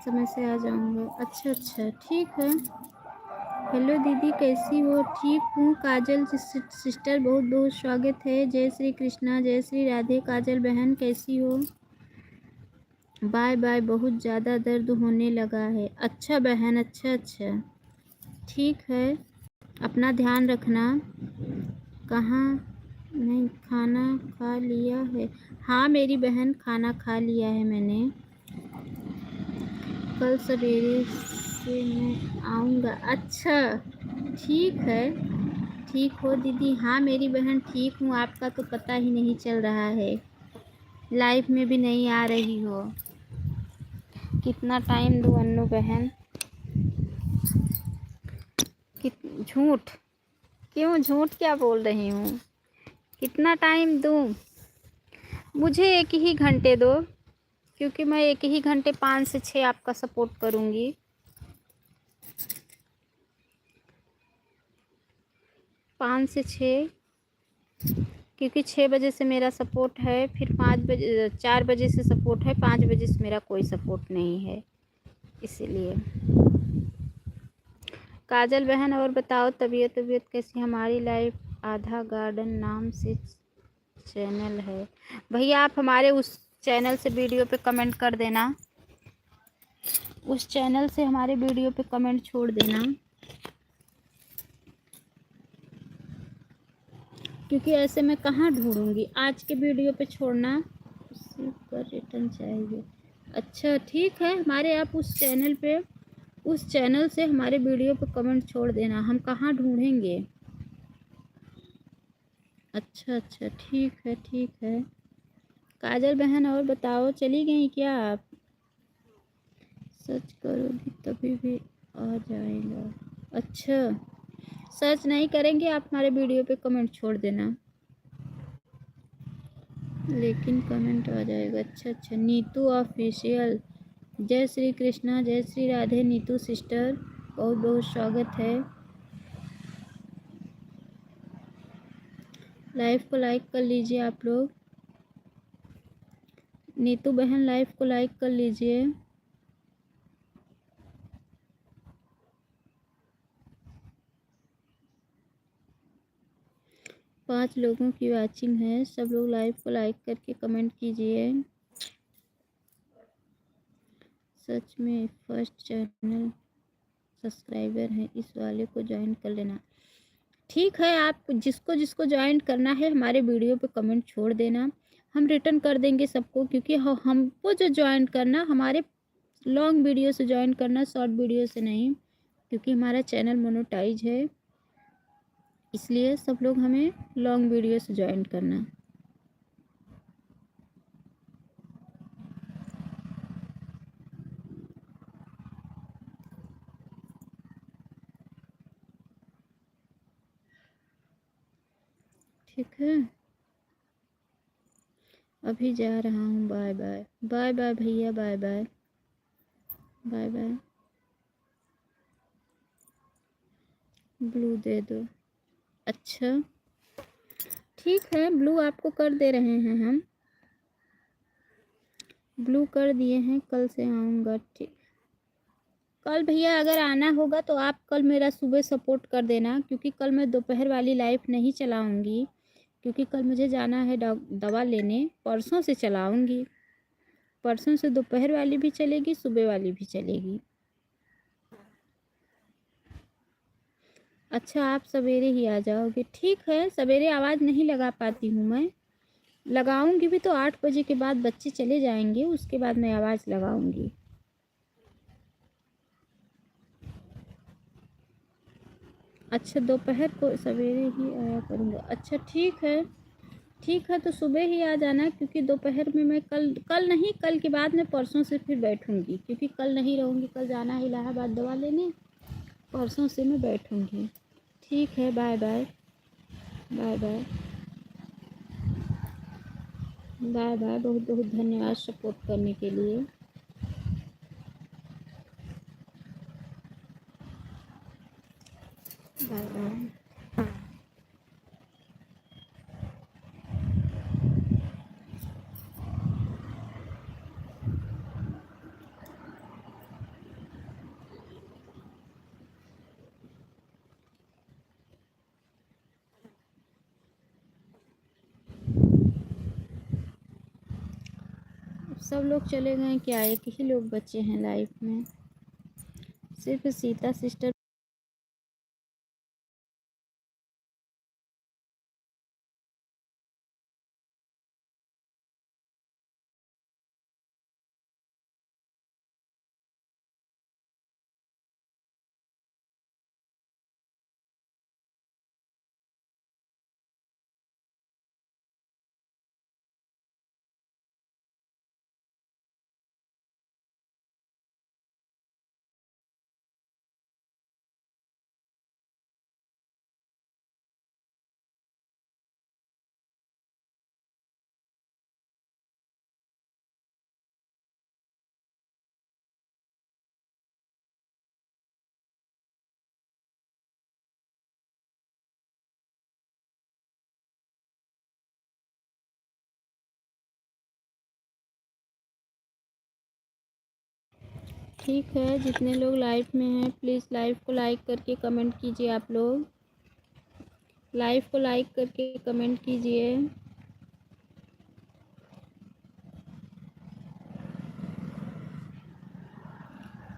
समय से आ जाऊँगा। अच्छा अच्छा ठीक है। हेलो दीदी कैसी हो? ठीक हूँ। काजल सिस्टर बहुत बहुत स्वागत है। जय श्री कृष्णा, जय श्री राधे। काजल बहन कैसी हो? बाय बाय, बहुत ज़्यादा दर्द होने लगा है। अच्छा बहन, अच्छा अच्छा ठीक है, अपना ध्यान रखना। कहाँ? नहीं, खाना खा लिया है। हाँ मेरी बहन, खाना खा लिया है मैंने। कल सवेरे से मैं आऊँगा। अच्छा ठीक है, ठीक हो दीदी? हाँ मेरी बहन ठीक हूँ, आपका तो पता ही नहीं चल रहा है, लाइफ में भी नहीं आ रही हो। कितना टाइम दूँ अन्नू बहन? झूठ? क्यों झूठ क्या बोल रही हूँ? कितना टाइम दूँ? मुझे 1 ही घंटे दो, क्योंकि मैं 1 ही घंटे 5 से 6 आपका सपोर्ट करूँगी। 5 से 6, क्योंकि 6 बजे से मेरा सपोर्ट है, फिर 4 बजे से सपोर्ट है, 5 बजे से मेरा कोई सपोर्ट नहीं है, इसीलिए। काजल बहन और बताओ, तबीयत कैसी? हमारी लाइफ आधा गार्डन नाम से चैनल है। भैया आप हमारे उस चैनल से वीडियो पे कमेंट कर देना, उस चैनल से हमारे वीडियो पे कमेंट छोड़ देना, क्योंकि ऐसे मैं कहाँ ढूंढूंगी। आज के वीडियो पे छोड़ना, उसी पर रिटर्न चाहिए। अच्छा ठीक है, हमारे आप उस चैनल पे, उस चैनल से हमारे वीडियो पे कमेंट छोड़ देना, हम कहाँ ढूंढेंगे। अच्छा अच्छा ठीक है, ठीक है। काजल बहन और बताओ, चली गई क्या आप? सच करोगी तभी भी आ जाएगा। अच्छा, सर्च नहीं करेंगे, आप हमारे वीडियो पे कमेंट छोड़ देना, लेकिन कमेंट आ जाएगा। अच्छा अच्छा, नीतू ऑफिशियल। जय श्री कृष्णा, जय श्री राधे नीतू सिस्टर, बहुत बहुत स्वागत है। लाइव को लाइक कर लीजिए आप लोग। नीतू बहन लाइव को लाइक कर लीजिए। पाँच लोगों की वॉचिंग है, सब लोग लाइव को लाइक करके कमेंट कीजिए। सच में फर्स्ट चैनल सब्सक्राइबर है, इस वाले को ज्वाइन कर लेना। ठीक है, आप जिसको जिसको ज्वाइन करना है हमारे वीडियो पे कमेंट छोड़ देना, हम रिटर्न कर देंगे सबको, क्योंकि हमको जो ज्वाइन करना, हमारे लॉन्ग वीडियो से ज्वाइन करना, शॉर्ट वीडियो से नहीं, क्योंकि हमारा चैनल मोनेटाइज है, इसलिए सब लोग हमें लॉन्ग वीडियो से ज्वाइन करना। ठीक है, अभी जा रहा हूँ। बाय बाय, बाय बाय भैया, bye bye, bye bye. Blue दे दो। अच्छा ठीक है, ब्लू आपको कर दे रहे हैं हम, ब्लू कर दिए हैं। कल से आऊँगा। ठीक, कल भैया अगर आना होगा तो आप कल मेरा सुबह सपोर्ट कर देना, क्योंकि कल मैं दोपहर वाली लाइफ नहीं चलाऊँगी, क्योंकि कल मुझे जाना है दवा लेने। परसों से चलाऊँगी, परसों से दोपहर वाली भी चलेगी, सुबह वाली भी चलेगी। अच्छा, आप सवेरे ही आ जाओगे? ठीक है, सवेरे आवाज़ नहीं लगा पाती हूँ मैं, लगाऊंगी भी तो 8 बजे के बाद बच्चे चले जाएंगे, उसके बाद मैं आवाज़ लगाऊंगी। अच्छा, दोपहर को सवेरे ही आया करूँगा। अच्छा ठीक है, ठीक है, तो सुबह ही आ जाना, क्योंकि दोपहर में मैं कल नहीं, कल के बाद मैं परसों से फिर बैठूंगी, क्योंकि कल नहीं रहूँगी, कल जाना है इलाहाबाद दवा लेने, परसों से मैं बैठूंगी। ठीक है, bye bye, bye bye, bye bye. बहुत बहुत धन्यवाद सपोर्ट करने के लिए। Bye bye. सब लोग चले गए क्या? एक ही लोग बचे हैं लाइफ में, सिर्फ सीता सिस्टर। ठीक है, जितने लोग लाइव में हैं प्लीज़ लाइव को लाइक करके कमेंट कीजिए। आप लोग लाइव को लाइक करके कमेंट कीजिए।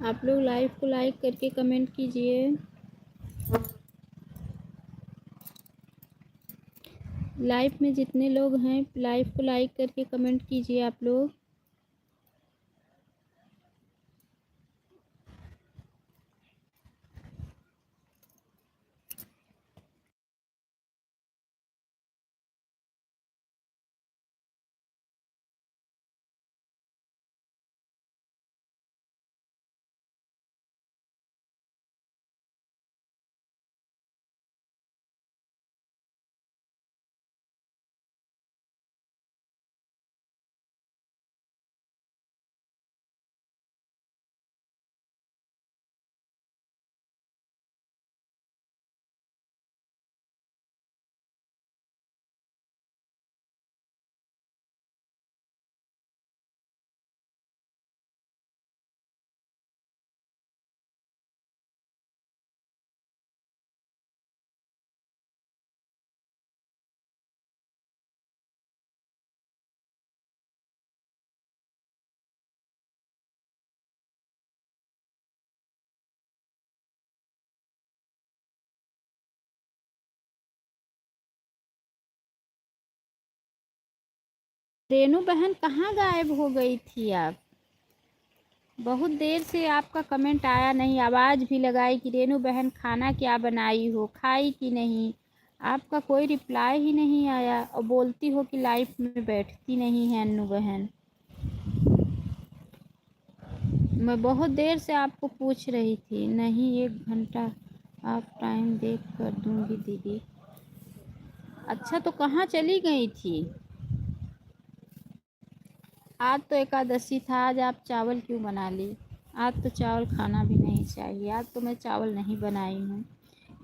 आप लोग लाइव को लाइक करके कमेंट कीजिए। लाइव में जितने लोग हैं लाइव को लाइक करके कमेंट कीजिए आप लोग। रेनू बहन कहाँ गायब हो गई थी आप? बहुत देर से आपका कमेंट आया नहीं, आवाज़ भी लगाई कि रेनू बहन खाना क्या बनाई हो, खाई कि नहीं। आपका कोई रिप्लाई ही नहीं आया और बोलती हो कि लाइफ में बैठती नहीं है अन्नू बहन। मैं बहुत देर से आपको पूछ रही थी। नहीं, 1 घंटा आप टाइम देख कर दूंगी दीदी। अच्छा, तो कहाँ चली गई थी? आज तो एकादशी था, आज आप चावल क्यों बना ली? आज तो चावल खाना भी नहीं चाहिए। आज तो मैं चावल नहीं बनाई हूँ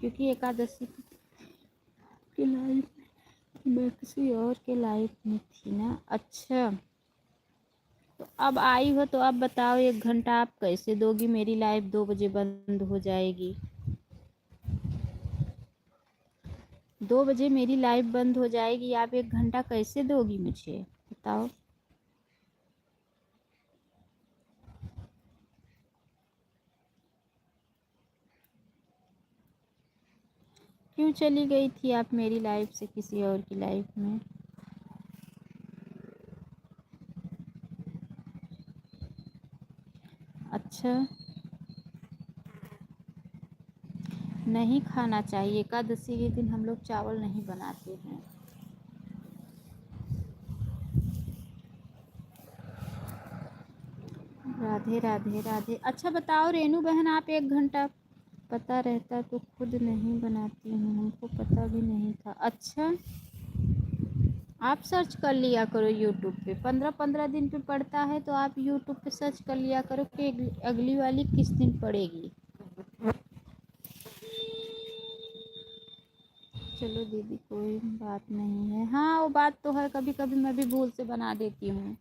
क्योंकि एकादशी की लाइफ मैं किसी और के लाइफ में थी ना। अच्छा, तो अब आई हो तो अब बताओ 1 घंटा आप कैसे दोगी? मेरी लाइफ 2 बजे बंद हो जाएगी। 2 बजे मेरी लाइफ बंद हो जाएगी, आप 1 घंटा कैसे दोगी मुझे? बताओ। क्यों चली गई थी आप मेरी लाइफ से किसी और की लाइफ में? अच्छा, नहीं खाना चाहिए। एकादशी के दिन हम लोग चावल नहीं बनाते हैं। राधे राधे राधे। अच्छा बताओ रेनू बहन, आप 1 घंटा पता रहता तो खुद नहीं बनाती हूँ, हमको पता भी नहीं था। अच्छा, आप सर्च कर लिया करो यूट्यूब पे, 15-15 दिन पे पड़ता है तो आप यूट्यूब पे सर्च कर लिया करो कि अगली वाली किस दिन पड़ेगी। चलो दीदी कोई बात नहीं है। हाँ वो बात तो है, कभी कभी मैं भी भूल से बना देती हूँ।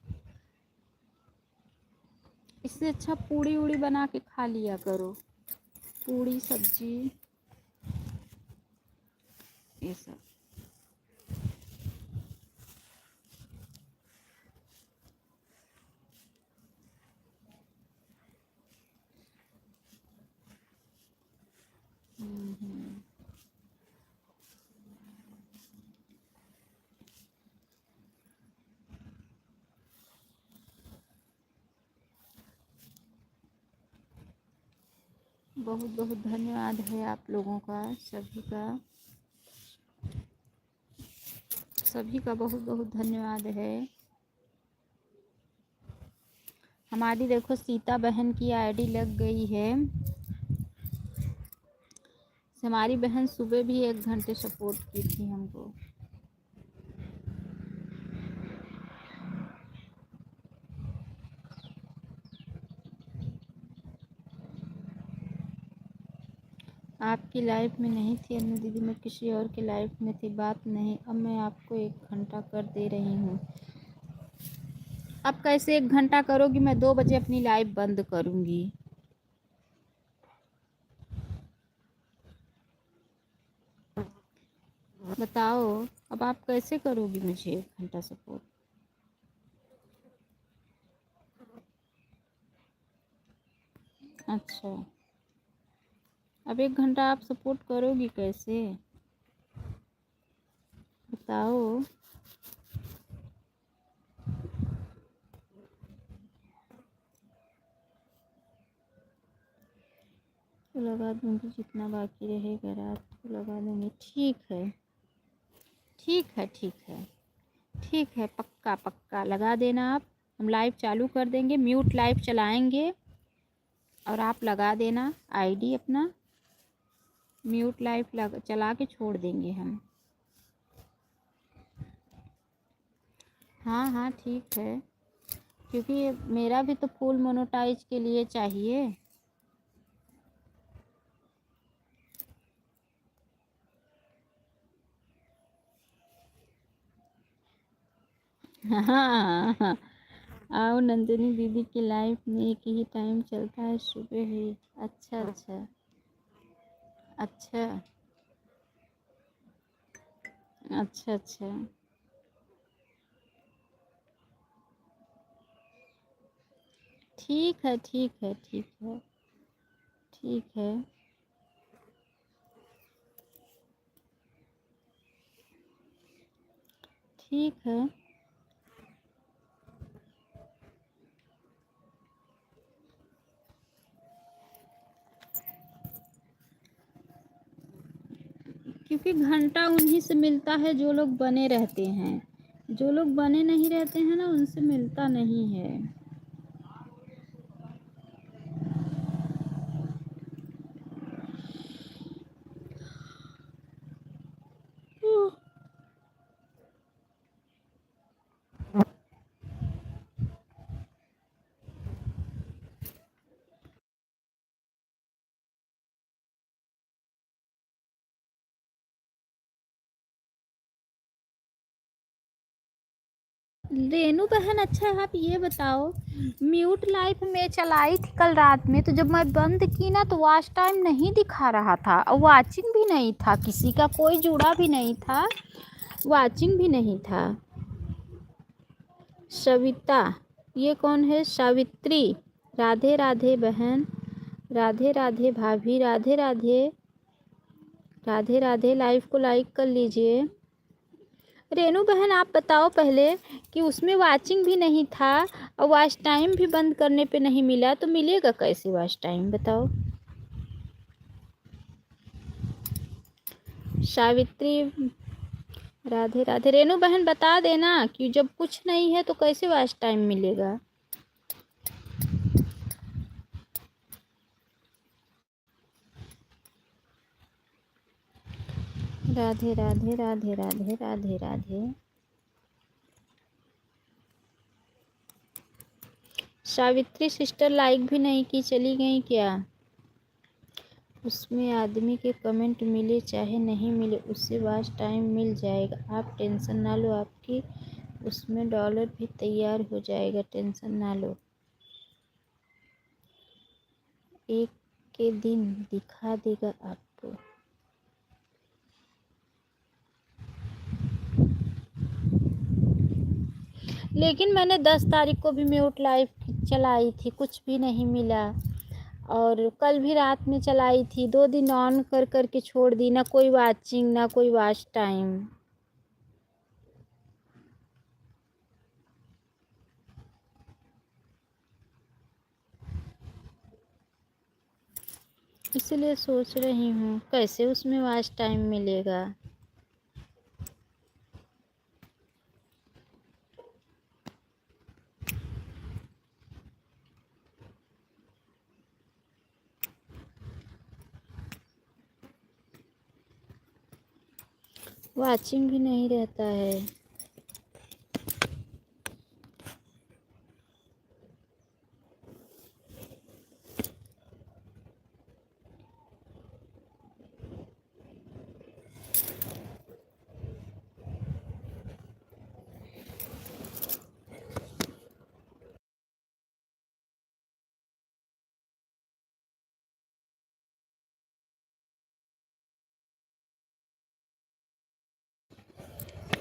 इससे अच्छा पूड़ी उड़ी बना के खा लिया करो, पूड़ी सब्जी ये सब। बहुत बहुत धन्यवाद है आप लोगों का, सभी का बहुत बहुत धन्यवाद है। हमारी देखो सीता बहन की आईडी लग गई है। हमारी बहन सुबह भी 1 घंटे सपोर्ट की थी हमको। आपकी लाइफ में नहीं थी अनु दीदी, मैं किसी और की लाइफ में थी, बात नहीं। अब मैं आपको 1 घंटा कर दे रही हूँ। अब कैसे 1 घंटा करोगी? मैं 2 बजे अपनी लाइव बंद करूँगी। बताओ अब आप कैसे करोगी मुझे 1 घंटा सपोर्ट? अच्छा, अब 1 घंटा आप सपोर्ट करोगी कैसे बताओ? तो लगा दूंगी, जितना बाकी रहेगा रात को लगा दूंगी। ठीक है ठीक है ठीक है ठीक है, पक्का पक्का लगा देना आप। हम लाइव चालू कर देंगे, म्यूट लाइव चलाएंगे और आप लगा देना आईडी अपना। म्यूट लाइव चला के छोड़ देंगे हम। हाँ हाँ ठीक है, क्योंकि मेरा भी तो फुल मोनेटाइज के लिए चाहिए। हाँ हाँ हाँ, आओ नंदिनी दीदी की लाइफ में एक ही टाइम चलता है, सुबह ही। अच्छा अच्छा अच्छा अच्छा अच्छा ठीक है ठीक है ठीक है ठीक है ठीक है। क्योंकि घंटा उन्हीं से मिलता है जो लोग बने रहते हैं, जो लोग बने नहीं रहते हैं ना उनसे मिलता नहीं है। रेनू बहन, अच्छा आप ये बताओ, म्यूट लाइफ में चलाई थी कल रात में, तो जब मैं बंद की ना तो वॉच टाइम नहीं दिखा रहा था और वाचिंग भी नहीं था, किसी का कोई जुड़ा भी नहीं था, वाचिंग भी नहीं था। सविता, ये कौन है? सावित्री, राधे राधे बहन, राधे राधे भाभी, राधे राधे राधे राधे। लाइव को लाइक कर लीजिए। रेनू बहन आप बताओ पहले कि उसमें वाचिंग भी नहीं था और वॉच टाइम भी बंद करने पे नहीं मिला, तो मिलेगा कैसे वॉच टाइम बताओ? सावित्री, राधे राधे। रेनू बहन बता देना कि जब कुछ नहीं है तो कैसे वॉच टाइम मिलेगा? राधे राधे राधे राधे राधे राधे। सावित्री सिस्टर लाइक भी नहीं की, चली गई क्या? उसमें आदमी के कमेंट मिले चाहे नहीं मिले, उससे वॉच टाइम मिल जाएगा। आप टेंशन ना लो, आपकी उसमें डॉलर भी तैयार हो जाएगा, टेंशन ना लो। एक के दिन दिखा देगा आपको। लेकिन मैंने 10 तारीख को भी म्यूट लाइव चलाई थी, कुछ भी नहीं मिला। और कल भी रात में चलाई थी, 2 दिन ऑन कर कर के छोड़ दी, ना कोई वाचिंग ना कोई वॉच टाइम। इसलिए सोच रही हूँ कैसे उसमें वॉच टाइम मिलेगा। वाचिंग भी नहीं रहता है।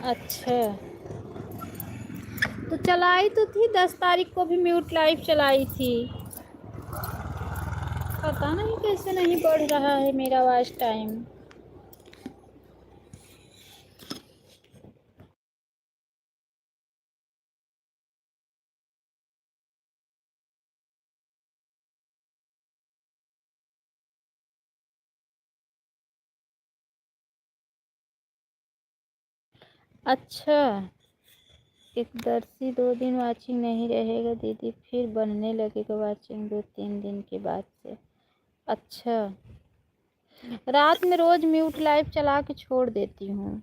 अच्छा, तो चलाई तो थी, 10 तारीख को भी म्यूट लाइव चलाई थी। पता नहीं कैसे नहीं बढ़ रहा है मेरा वॉच टाइम। अच्छा, एकदर्शी 2 दिन वाचिंग नहीं रहेगा दीदी, फिर बनने लगेगा वाचिंग 2-3 दिन के बाद से। अच्छा, रात में रोज म्यूट लाइव चला के छोड़ देती हूँ।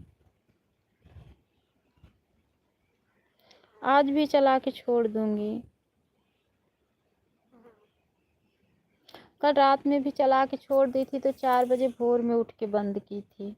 आज भी चला के छोड़ दूंगी। कल रात में भी चला के छोड़ दी थी, तो 4 बजे भोर में उठ के बंद की थी।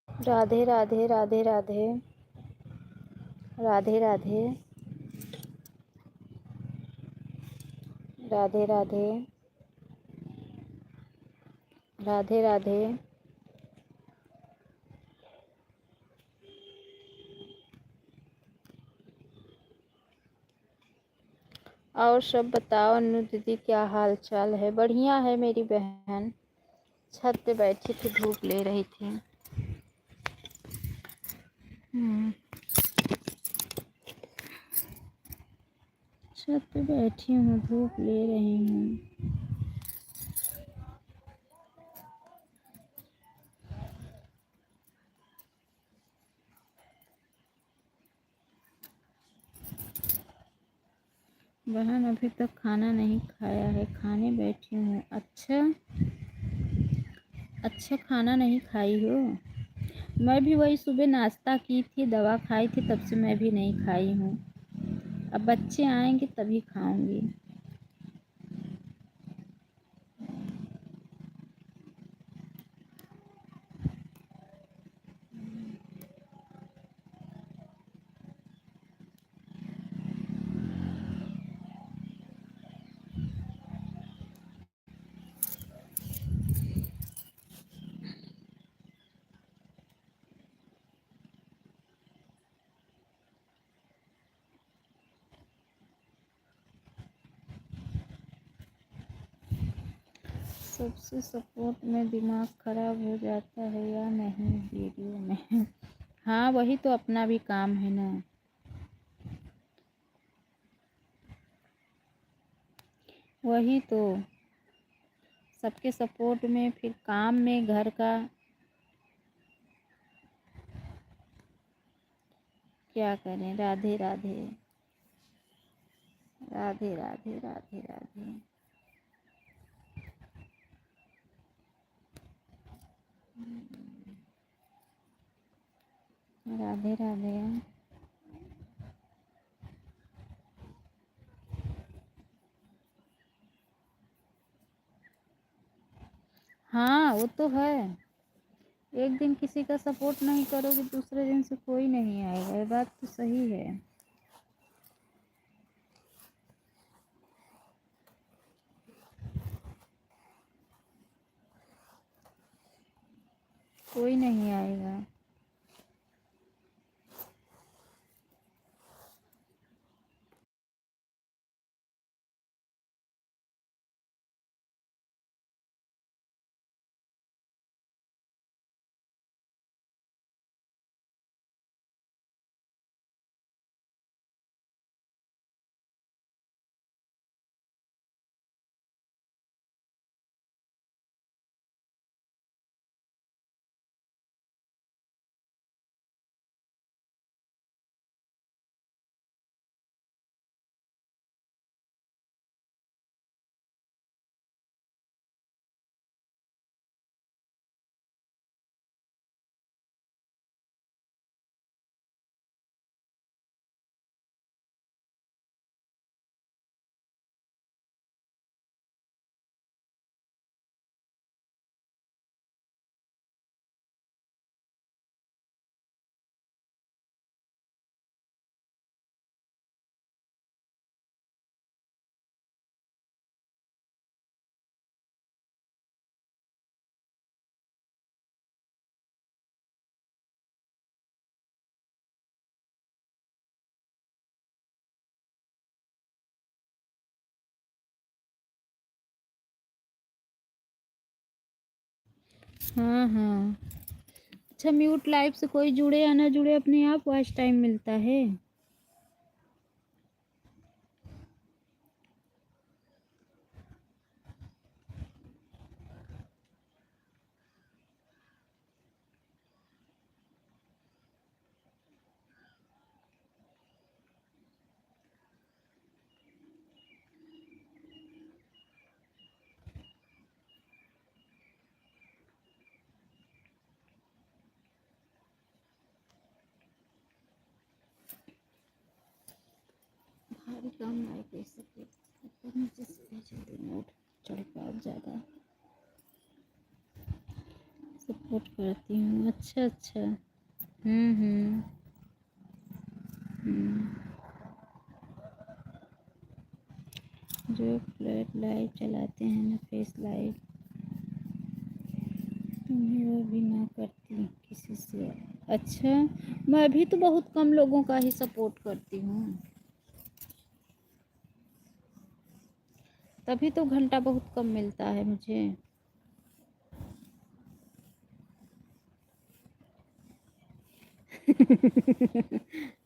राधे राधे राधे राधे राधे राधे राधे राधे राधे राधे। और सब बताओ अनु दीदी, क्या हाल चाल है? बढ़िया है मेरी बहन। छत पे बैठी थी, धूप ले रही थी। छत पे बैठी हूँ, धूप ले रही हूँ। बहन अभी तक खाना नहीं खाया है, खाने बैठी हूँ। अच्छा अच्छा, खाना नहीं खाई हो? मैं भी वही सुबह नाश्ता की थी, दवा खाई थी, तब से मैं भी नहीं खाई हूँ। अब बच्चे आएंगे तभी खाऊंगी। सबसे सपोर्ट में दिमाग खराब हो जाता है या नहीं वीडियो में? हाँ, वही तो अपना भी काम है ना। वही तो, सबके सपोर्ट में, फिर काम में, घर का। क्या करें? राधे राधे। राधे राधे राधे राधे। राधे राधे। हाँ, वो तो है। एक दिन किसी का सपोर्ट नहीं करोगे, दूसरे दिन से कोई नहीं आएगा। ये बात तो सही है। कोई नहीं आएगा। हाँ हाँ। अच्छा, म्यूट लाइव से कोई जुड़े या ना जुड़े, अपने आप वॉच टाइम मिलता है। भारी काम नहीं कर सकते, ऊपर नीचे से जल्दी नोट चढ़ पाओ ज़्यादा। सपोर्ट करती हूँ। अच्छा अच्छा। हम्म। जो फ्लैट लाइव चलाते हैं ना, फेस लाइव, तुम्हें वो भी ना करती किसी से? अच्छा, मैं भी तो बहुत कम लोगों का ही सपोर्ट करती हूँ। तभी तो घंटा बहुत कम मिलता है मुझे।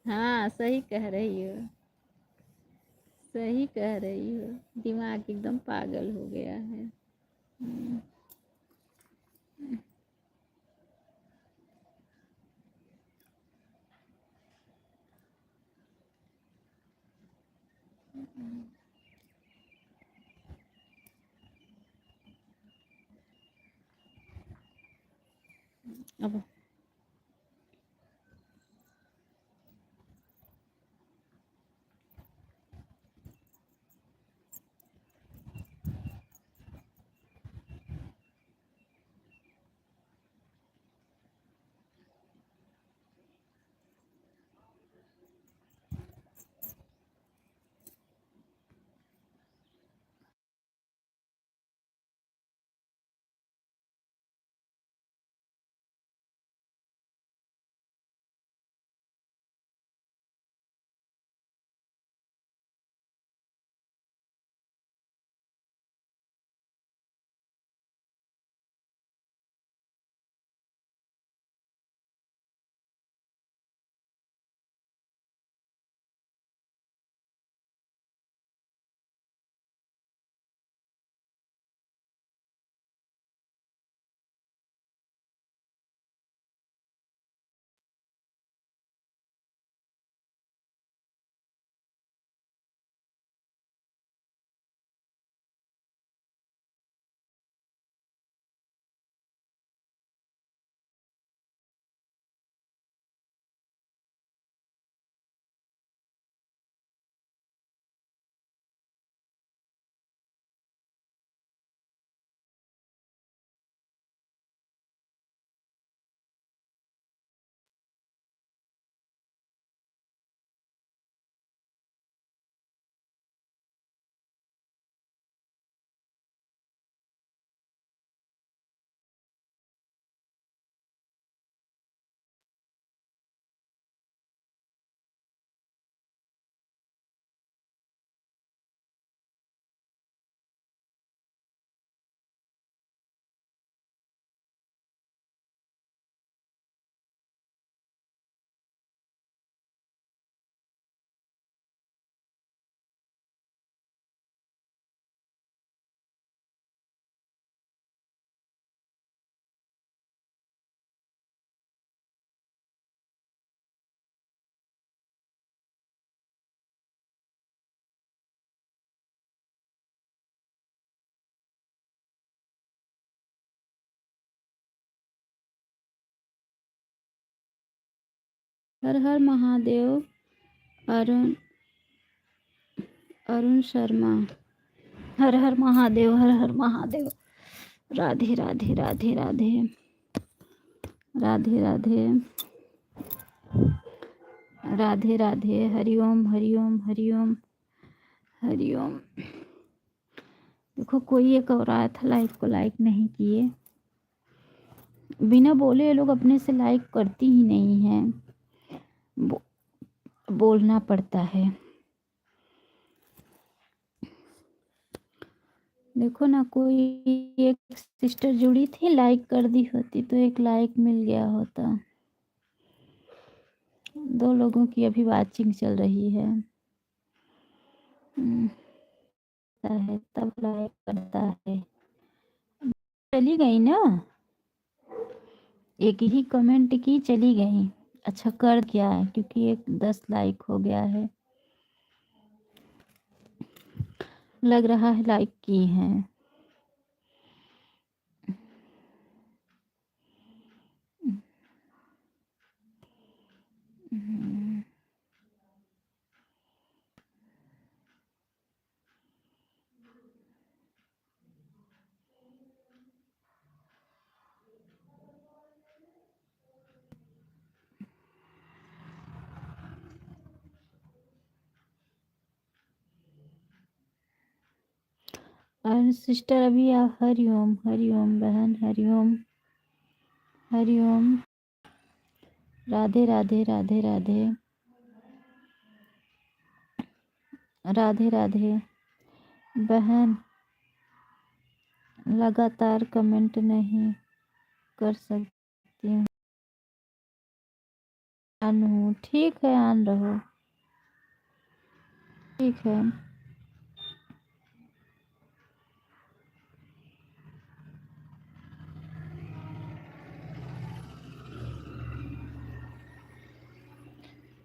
हाँ, सही कह रही हो। सही कह रही हो। दिमाग एकदम पागल हो गया है। हम्म। अब हर हर महादेव। अरुण अरुण शर्मा। हर हर महादेव, हर हर महादेव। राधे राधे राधे राधे। राधे राधे। राधे राधे। हरिओम हरिओम हरिओम हरिओम। देखो कोई एक और आया था, लाइव को लाइक नहीं किए। बिना बोले ये लोग अपने से लाइक करती ही नहीं है। बोलना पड़ता है। देखो ना, कोई एक सिस्टर जुड़ी थी, लाइक कर दी होती तो एक लाइक मिल गया होता। 2 लोगों की अभी वाचिंग चल रही है। तब लाइक करता है। चली गई ना, एक ही कमेंट की, चली गई। अच्छा कर क्या है, क्योंकि एक 10 लाइक हो गया है। लग रहा है लाइक की है। और सिस्टर अभी आप हरिओम हरिओम बहन, हरिओम हरिओम। राधे राधे राधे राधे। राधे राधे बहन। लगातार कमेंट नहीं कर सकती हूँ। ऑन हूँ, ठीक है, ऑन रहो, ठीक है।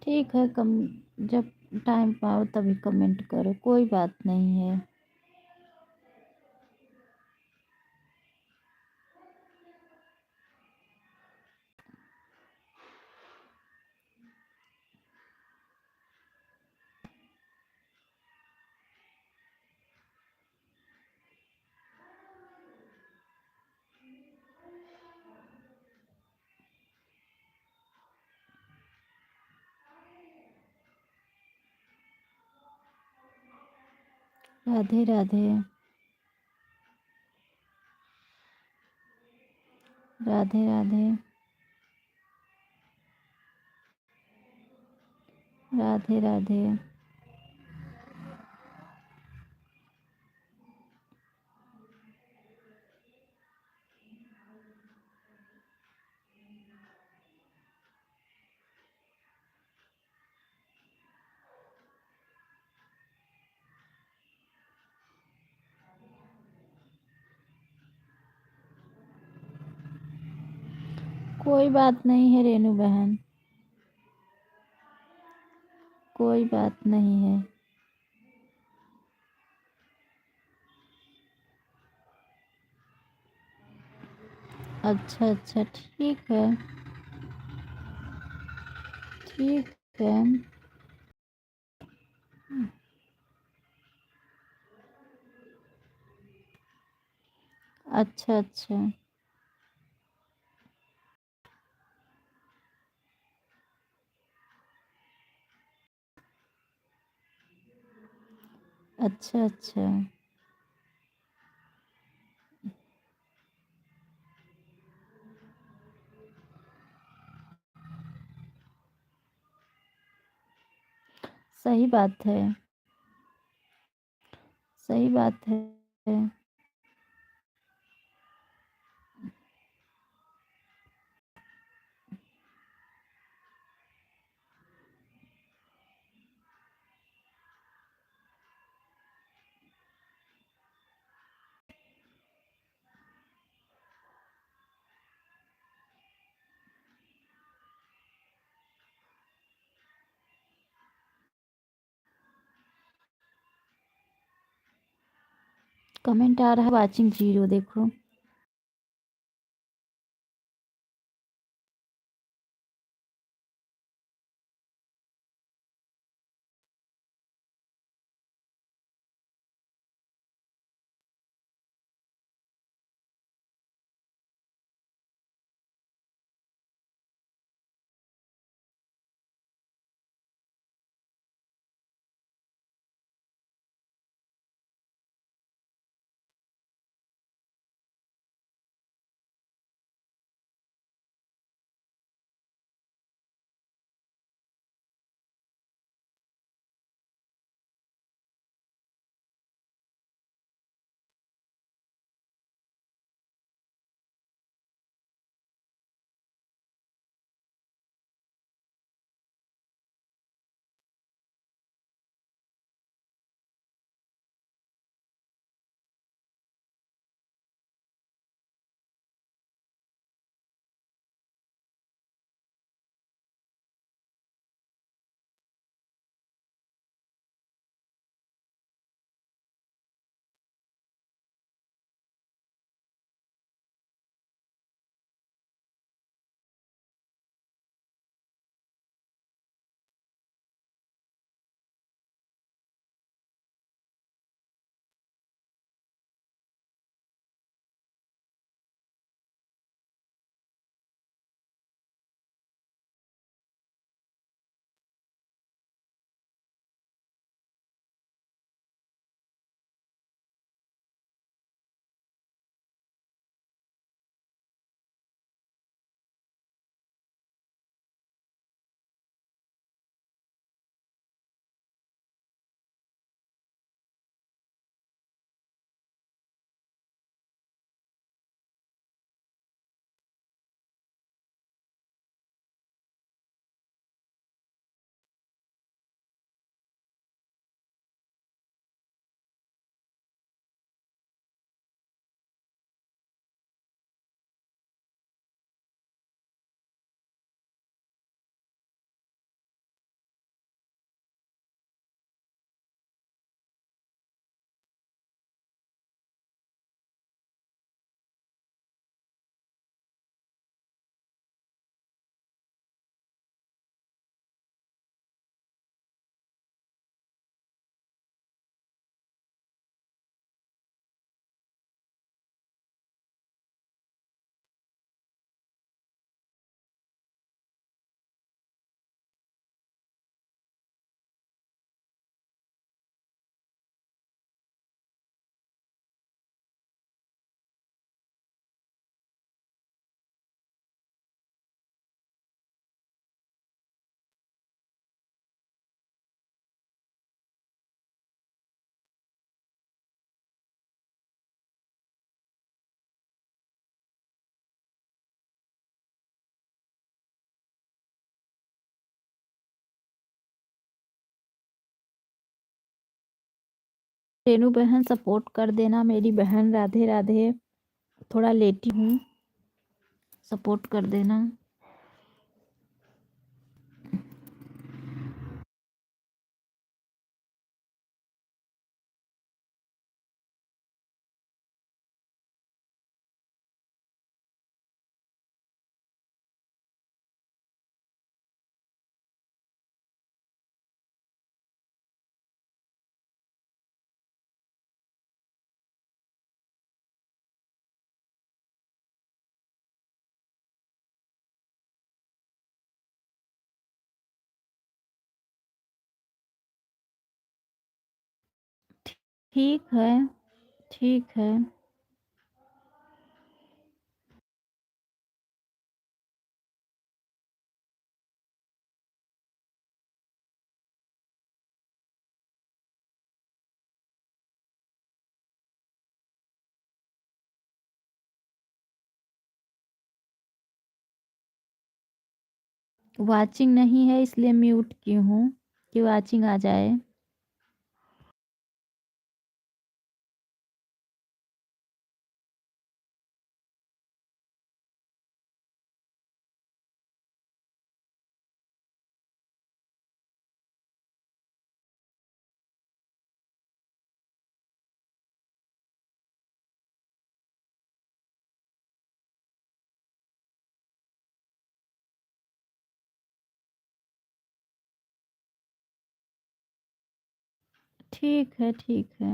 ठीक है, कम जब टाइम पाओ तभी कमेंट करो, कोई बात नहीं है। राधे राधे। राधे राधे। राधे राधे। कोई बात नहीं है रेनू बहन, कोई बात नहीं है। अच्छा अच्छा, ठीक है, ठीक है। अच्छा अच्छा। अच्छा अच्छा। सही बात है, सही बात है। कमेंट आ रहा है, वाचिंग 0, देखो। रेनू बहन सपोर्ट कर देना मेरी बहन। राधे राधे। थोड़ा लेटी हूँ, सपोर्ट कर देना। ठीक है, ठीक है। वाचिंग नहीं है इसलिए म्यूट की हूँ कि वाचिंग आ जाए। ठीक है, ठीक है।